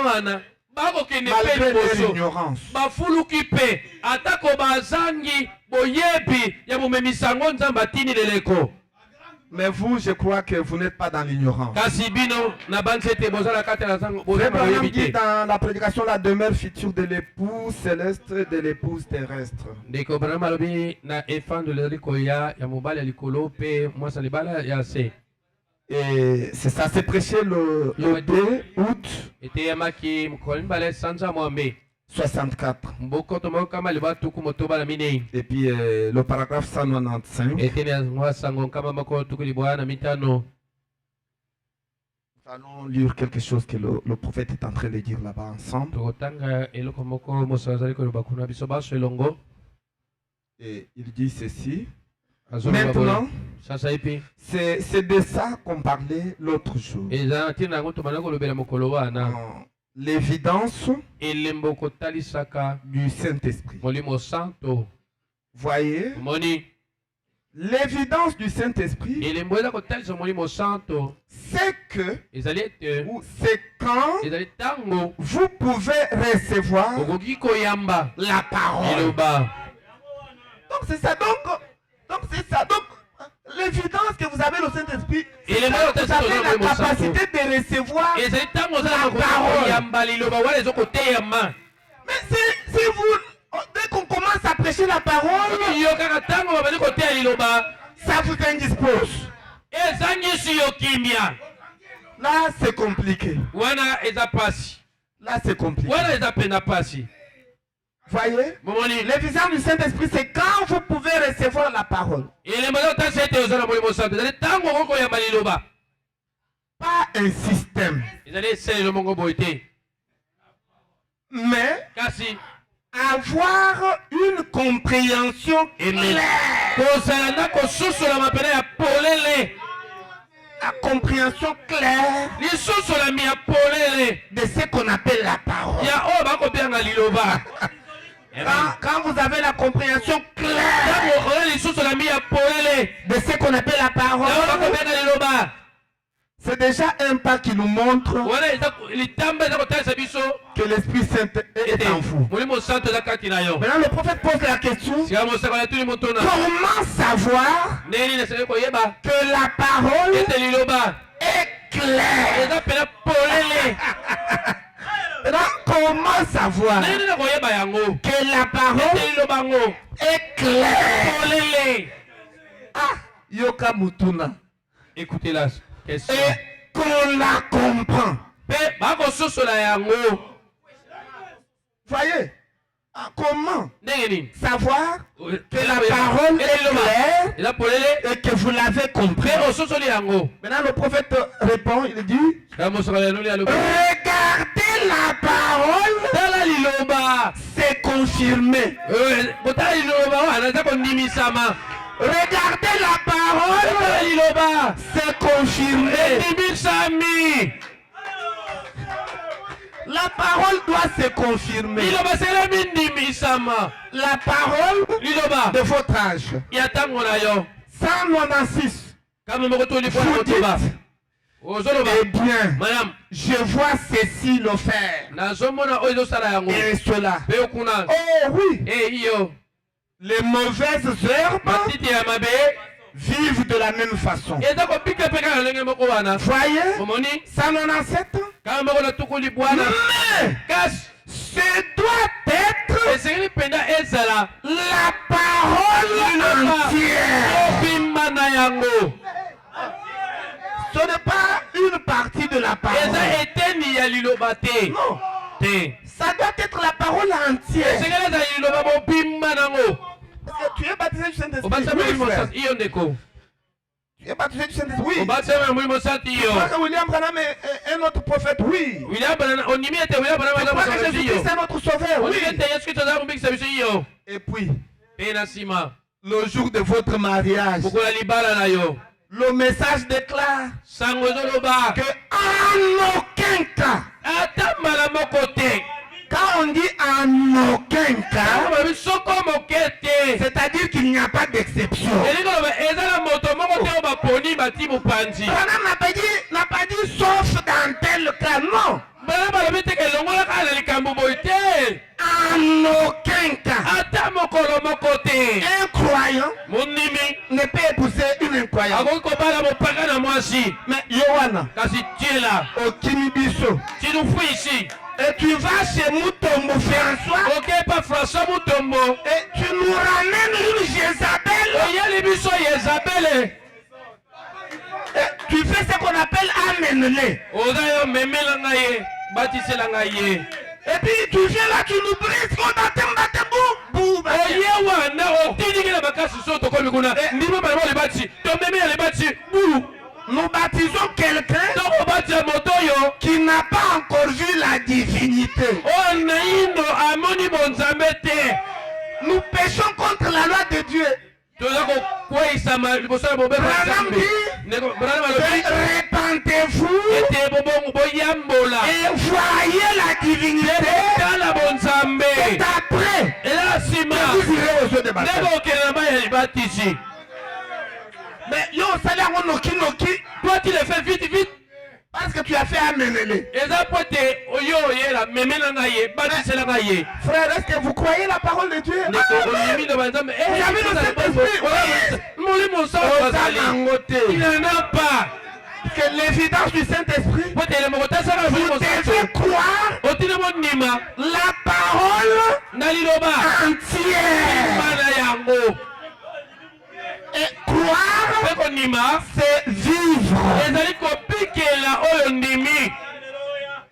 Malgré leur ignorance. Mais vous, je crois que vous n'êtes pas dans l'ignorance. Abraham dit dans la prédication la demeure future de l'épouse céleste et de l'épouse terrestre. Et c'est ça, c'est prêché le 2 août 64. Et puis le paragraphe 195. Nous allons lire quelque chose que le prophète est en train de dire là-bas ensemble. Et il dit ceci. Maintenant, c'est de ça qu'on parlait l'autre jour. L'évidence du Saint-Esprit. Voyez, l'évidence du Saint-Esprit, c'est que, ou c'est quand vous pouvez recevoir la parole. Donc c'est ça, donc c'est ça. Donc l'évidence que vous avez le Saint-Esprit, vous avez la capacité de recevoir la parole. Mais si vous, dès qu'on commence à prêcher la parole, ça vous indispose. Là, c'est compliqué. Là, c'est compliqué. Voyez, le visage du Saint-Esprit, c'est quand vous pouvez recevoir la parole. Pas un système. Mais avoir une compréhension claire. La compréhension claire de ce qu'on appelle la parole. Quand vous avez la compréhension claire de ce qu'on appelle la parole, c'est déjà un pas qui nous montre que l'Esprit Saint est en vous. Maintenant, le prophète pose la question, comment savoir que la parole est claire? Comment savoir que la parole est claire? Ah, Yoka Mutuna. Écoutez la question. Et qu'on la comprend. Voyez, comment savoir que la parole est claire et que vous l'avez compris? Maintenant le prophète répond, il dit, regardez la parole, c'est confirmé. Regardez la parole, c'est confirmé. La parole doit se confirmer. La parole de votre âge. 196. Eh bien, je vois ceci le faire. Et cela. Oh oui. Les mauvaises herbes vivent de la même façon. Voyez, 197. Mais ce doit être la parole entière. Ce n'est pas une partie de la parole. Non. Ça doit être la parole entière. Parce que tu es baptisé du Saint-Esprit. Tu es baptisé du Saint-Esprit. Oui. William Branham est un autre prophète. Oui. C'est notre sauveur. Oui. Et puis, le jour de votre mariage, le message déclare que en aucun cas, quand on dit en aucun cas, c'est-à-dire qu'il n'y a pas d'exception. Branham n'a pas dit sauf dans tel cas, non. En aucun cas, un croyant ne peut épouser une incroyante. Mais Yohana, au Kimibiso, et tu vas chez Moutombo François, et tu nous ramènes une Jézabel. Et tu fais ce qu'on appelle amener. Et puis tu viens là, tu nous brises. Nous baptisons quelqu'un qui n'a pas encore vu la divinité. Nous péchons contre la loi de Dieu. Branham dit, répentez-vous et voyez la divinité. Et après, vous irez aux eaux de baptême. Mais yo, toi tu le fais vite, vite. Parce que tu as fait amener. Frère, est-ce que vous croyez la parole de Dieu? Vous avez le Saint-Esprit? Il n'en a pas. Que l'évidence du Saint-Esprit, vous devez croire la parole entière. Et croire, c'est vivre.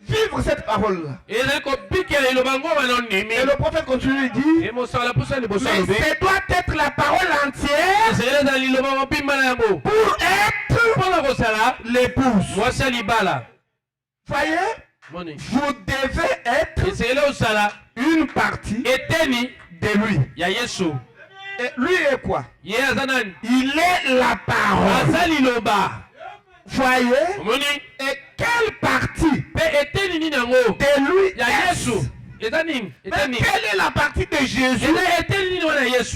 Vivre cette parole. Et le prophèt continue de dire, mais ce doit être la parole entière pour être l'épouse. Voyez, vous devez être une partie de lui. Et lui est quoi? Il est la parole. Voyez? Et quelle partie de lui est-ce? Mais quelle est la partie de Jésus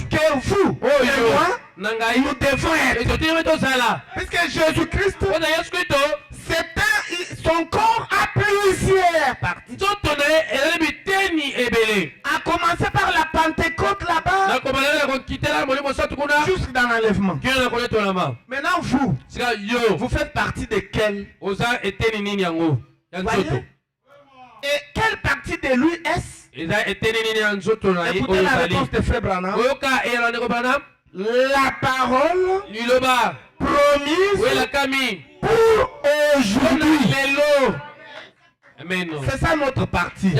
que vous et moi nous devons être? Puisque Jésus-Christ, son corps a plusieurs parties. A commencer par la Pentecôte là-bas, jusque dans l'enlèvement. Maintenant vous faites partie de quelle? Voyez? Et quelle partie de lui est-ce? Écoutez la réponse de Frère Branham. La parole promise pour aujourd'hui. C'est ça notre partie.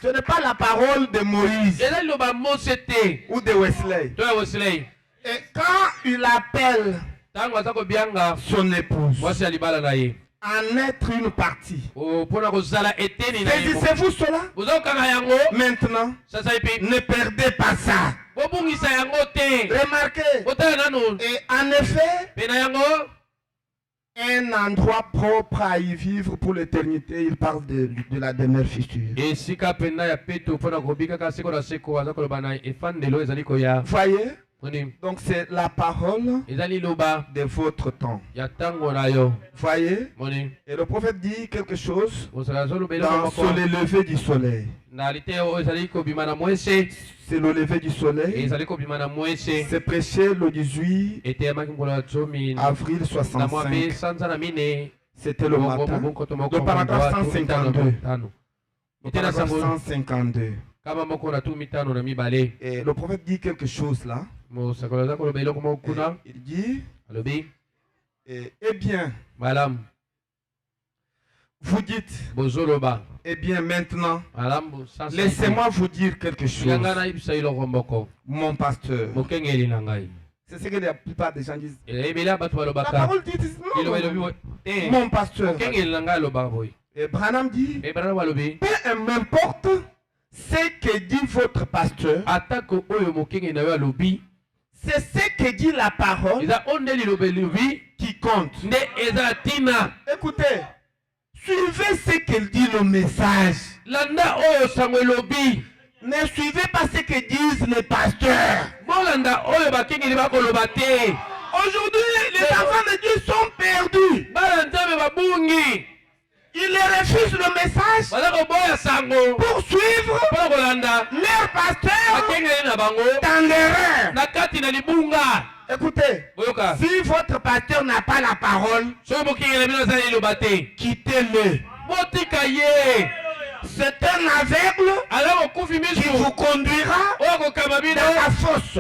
Ce n'est pas la parole de Moïse ou de Wesley. Et quand il appelle son épouse en être une partie, saisissez-vous cela? Maintenant, ne perdez pas ça. Remarquez. Et en effet, un endroit propre à y vivre pour l'éternité, il parle de la demeure future. Voyez? Donc c'est la parole de votre temps. Voyez? Et le prophète dit quelque chose dans le lever du soleil. C'est le lever du soleil. C'est prêché le 18 avril 65. C'était le matin. Le paragraphe 152. Le paragraphe 152. Et le prophète dit quelque chose là. Il dit, eh bien, vous dites, eh bien maintenant, laissez-moi vous dire quelque chose. Mon pasteur. C'est ce que la plupart des gens disent. La parole dit, non. Mon pasteur. Et Branham dit, peu m'importe ce que dit votre pasteur, c'est ce que dit la parole qui compte. Écoutez, suivez ce que dit le message. Ne suivez pas ce que disent les pasteurs. Aujourd'hui, les enfants de Dieu sont perdus. Ils refusent le message pour suivre leur pasteur dans l'erreur. Écoutez, si votre pasteur n'a pas la parole, quittez-le. C'est un aveugle qui vous conduira dans la fosse.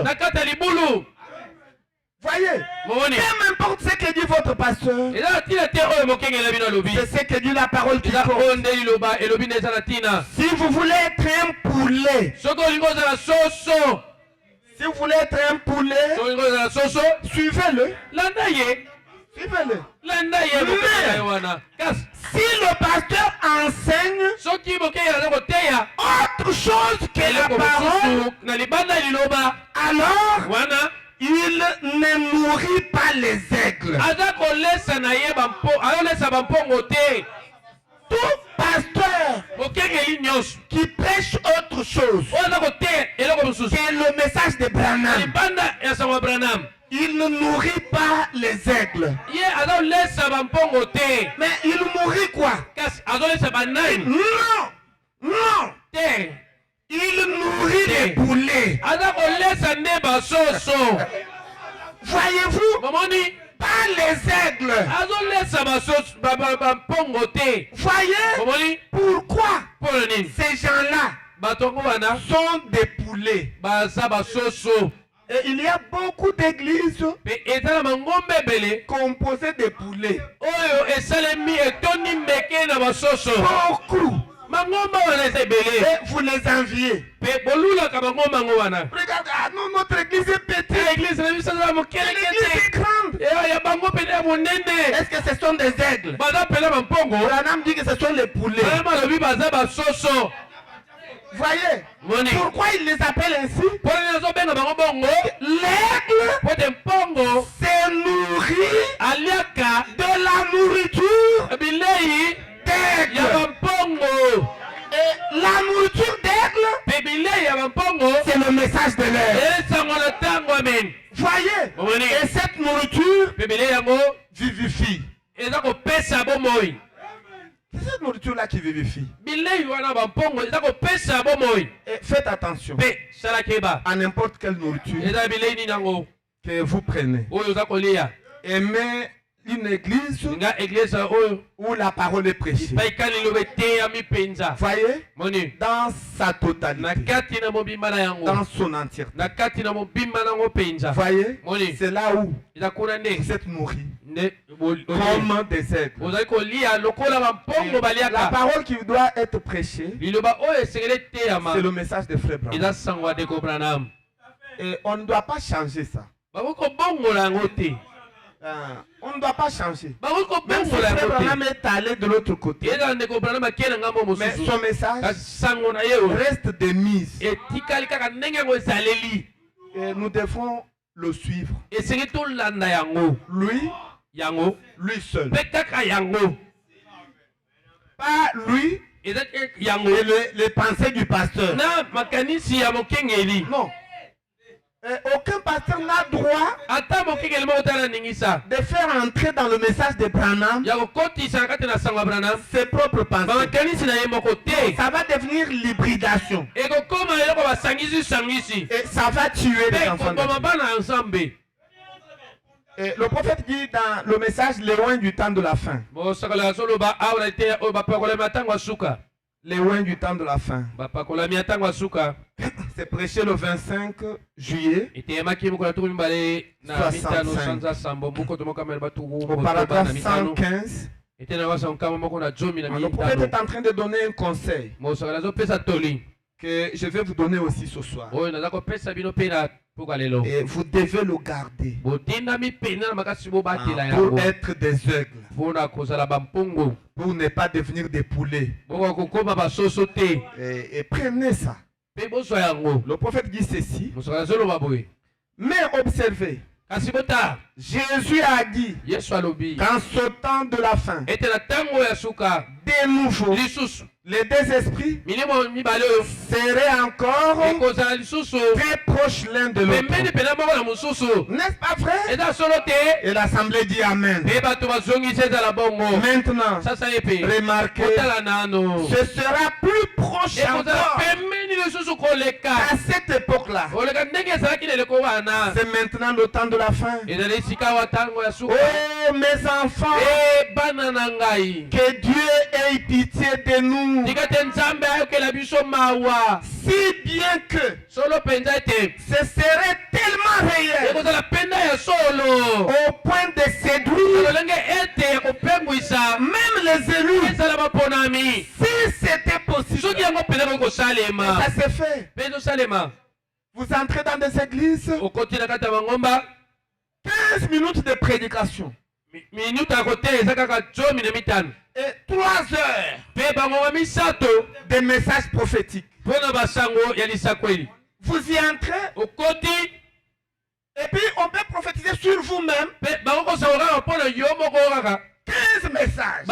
Voyez, peu m'importe ce que dit votre pasteur, c'est ce que dit la parole qui compte. Si vous voulez être un poulet, suivez-le. Suivez-le. Si le pasteur enseigne autre chose que la parole, alors il ne nourrit pas les aigles. Tout pasteur qui prêche autre chose que le message de Branham, il ne nourrit pas les aigles. Mais il nourrit quoi? Non, non. Il nourrit les poulets. Voyez-vous? Pas les aigles. Voyez? Pourquoi ces gens-là sont des poulets? Et il y a beaucoup d'églises composées de poulets. Beaucoup. Et vous les enviez. Regardez, ah non, notre église est petite. L'église est grande. Est-ce que ce sont des aigles? Branham dit que ce sont les poulets. Voyez, pourquoi il les appelle ainsi? L'aigle se nourrit de la nourriture d'aigle. Et la nourriture d'aigle, c'est le message de l'air. Voyez, et cette nourriture vivifie. C'est cette nourriture-là qui vivifie. Et faites attention à n'importe quelle nourriture que vous prenez. Aimez une église où la parole est prêchée. Voyez, dans sa totalité, dans son entièreté. Voyez, c'est là où vous êtes nourris comme des aigles. La parole qui doit être prêchée, c'est le message de Frère Branham. Et on ne doit pas changer ça. On ne doit pas changer. Même si Frère Branham est allé de l'autre côté, mais son message reste de mise. Et nous devons le suivre. Lui seul. Pas lui et les pensées du pasteur. Non. Aucun pasteur n'a droit de faire entrer dans le message de Branham ses propres pensées. Ça va devenir l'hybridation. Et ça va tuer les enfants. Et le prophète dit dans le message loin du temps de la fin. Loin du temps de la fin. C'est prêché le 25 juillet 65. Au paragraphe 115. Le prophète est en train de donner un conseil que je vais vous donner aussi ce soir. Et vous devez le garder pour être des aigles, pour ne pas devenir des poulets. Et prenez ça. Le prophète dit ceci. Mais observez, Jésus a dit qu'en ce temps de la fin, de nouveau, les deux esprits seraient encore très proches l'un de l'autre. N'est-ce pas vrai? Et l'assemblée dit Amen. Maintenant, remarquez, ce sera plus proche encore. À cette époque-là, c'est maintenant le temps de la fin. Oh mes enfants, que Dieu ait pitié de nous. Si bien que ce serait tellement réel au point de séduire même les élus. Si c'était possible, ça s'est fait. Vous entrez dans des églises, 15 minutes de prédication et 3 heures de messages prophétiques. Vous y entrez et puis on peut prophétiser sur vous-même 15 messages.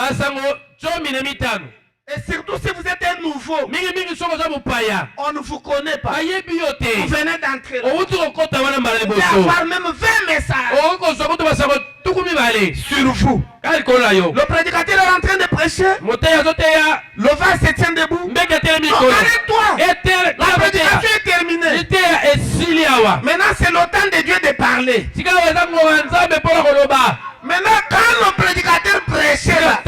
Et surtout si vous êtes un nouveau, on ne vous connaît pas. Vous venez d'entrer là. Vous pouvez avoir même 20 messages sur vous. Le prédicateur est en train de prêcher. Le vase se tient debout. Arrête-toi. La prédication est terminée. Maintenant c'est le temps de Dieu de parler. Maintenant quand le prédicateur prêchait là,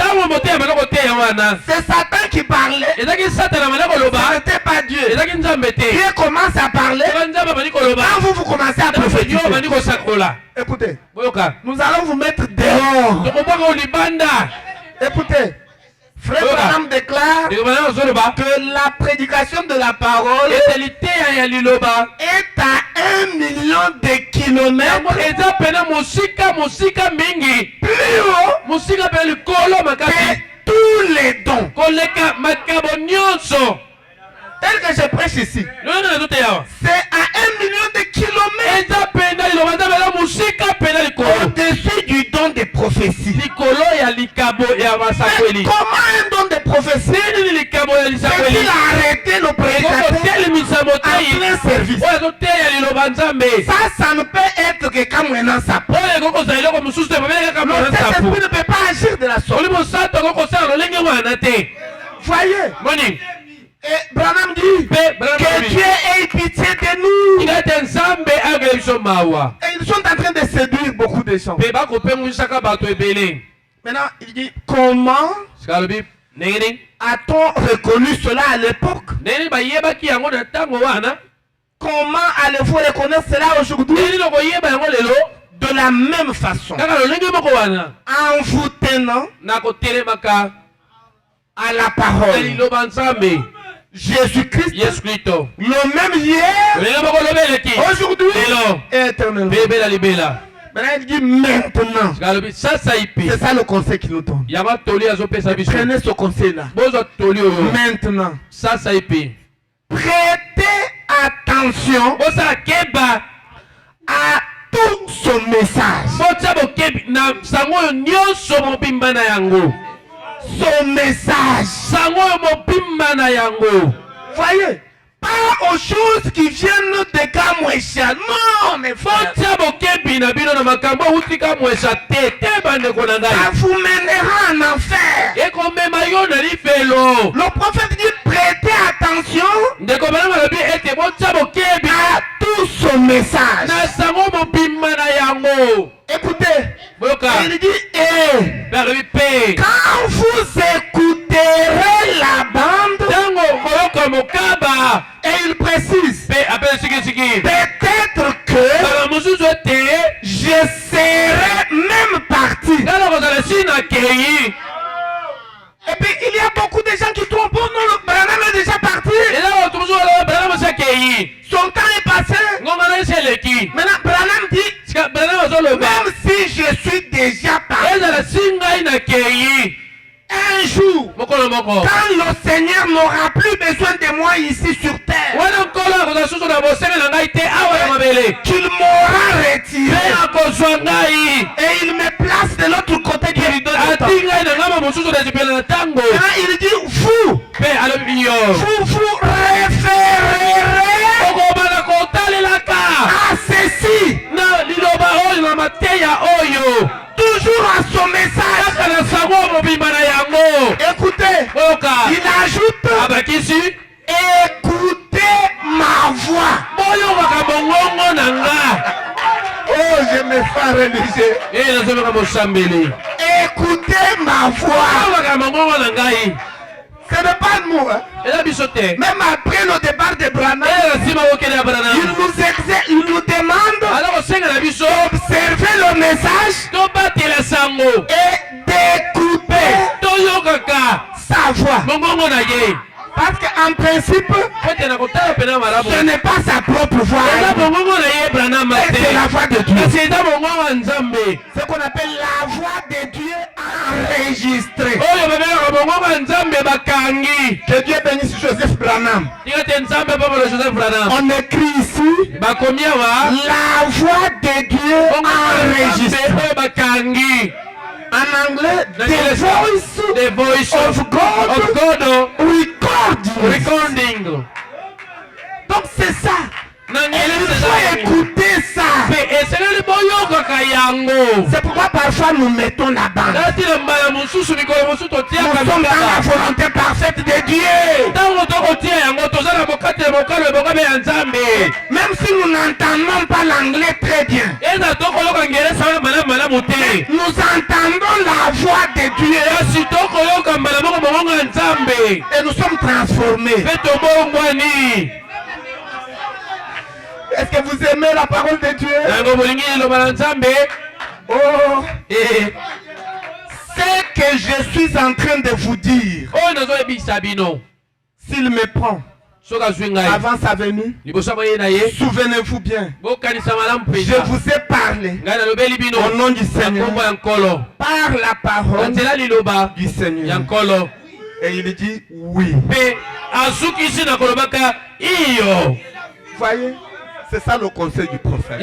c'est Satan qui parlait. Ce n'était pas Dieu. Dieu commence à parler. Quand vous commencez à prophétiser. Écoutez, nous allons vous mettre dehors. Écoutez, Frère Branham déclare que la prédication de la parole est à 1 million de kilomètres plus haut que tous les dons. Tel que je prêche ici, c'est à 1 million de kilomètres au-dessus du don de prophétie. Mais comment un don de prophétie peut-il arrêter le prédicateur en plein service? Ça ne peut être que quand maintenant ça peut. Le Saint-Esprit ne peut pas agir de la sorte. Voyez. Et Branham dit que Dieu ait pitié de nous. Et ils sont en train de séduire beaucoup de gens. Maintenant, il dit comment a-t-on reconnu cela à l'époque? Comment allez-vous reconnaître cela aujourd'hui? De la même façon, en vous tenant à la parole. Jésus-Christ, le même hier, aujourd'hui et éternellement. Maintenant il dit maintenant. C'est ça le conseil qu'il nous donne. Prenez ce conseil-là. Maintenant. Prêtez attention à tout ce message. Son message. Voyez, pas aux choses qui viennent de Kamwesha. Non, mes frères. Ça vous mènera en enfer. Le prophète dit prêtez attention à tout son message. Écoutez, il dit quand vous écouterez la bande, et il précise peut-être que je serai même parti. Et puis il y a beaucoup de gens qui trompent. Non, le Branham est déjà parti. Son temps est passé. Maintenant Branham dit même si je suis déjà parti, un jour, quand le Seigneur n'aura plus besoin de moi ici sur terre, qu'il m'aura retiré et il me place de l'autre côté du rideau de temps. Il dit vous référerez à ceci, toujours à son message. Écoutez, il ajoute écoutez ma voix. Oh, je me fais religieux. Écoutez ma voix. Ce n'est pas nous. Même après le départ de Branham, il nous demande d'observer le message et d'écouter sa voix. Parce qu'en principe, ce n'est pas sa propre voix, c'est la voix de Dieu. Ce qu'on appelle la voix de Dieu enregistrée. Que Dieu bénisse Joseph Branham. On écrit ici la voix de Dieu enregistrée. En anglais, the voice of God nous sommes dans la volonté parfaite de Dieu. Même si nous n'entendons pas l'anglais très bien, nous entendons la voix de Dieu et nous sommes transformés. Est-ce que vous aimez la parole de Dieu? Oh, c'est que je suis en train de vous dire. S'il me prend avant sa venue, souvenez-vous bien, je vous ai parlé au nom du Seigneur, par la parole du Seigneur. Et il dit oui. Voyez, c'est ça le conseil du prophète.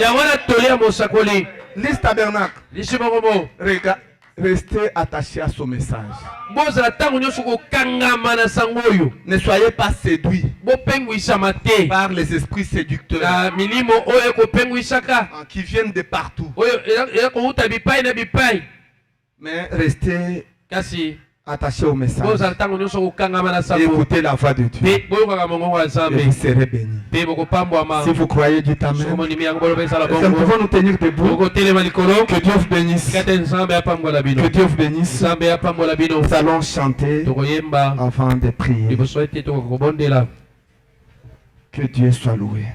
Lise tabernacle. Regarde, restez attaché à son message. Ne soyez pas séduits par les esprits séducteurs qui viennent de partout. Mais restez attaché au message et écoutez la voix de Dieu et vous serez bénis. Si vous croyez, dites Amen. Nous pouvons nous tenir debout. Que Dieu vous bénisse. Que Dieu vous bénisse. Nous allons chanter avant de prier. Que Dieu soit loué.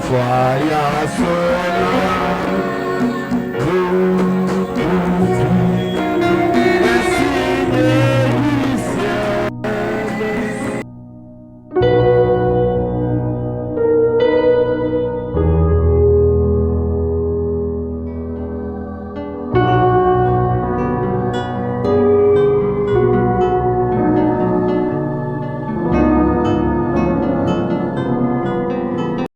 Voyage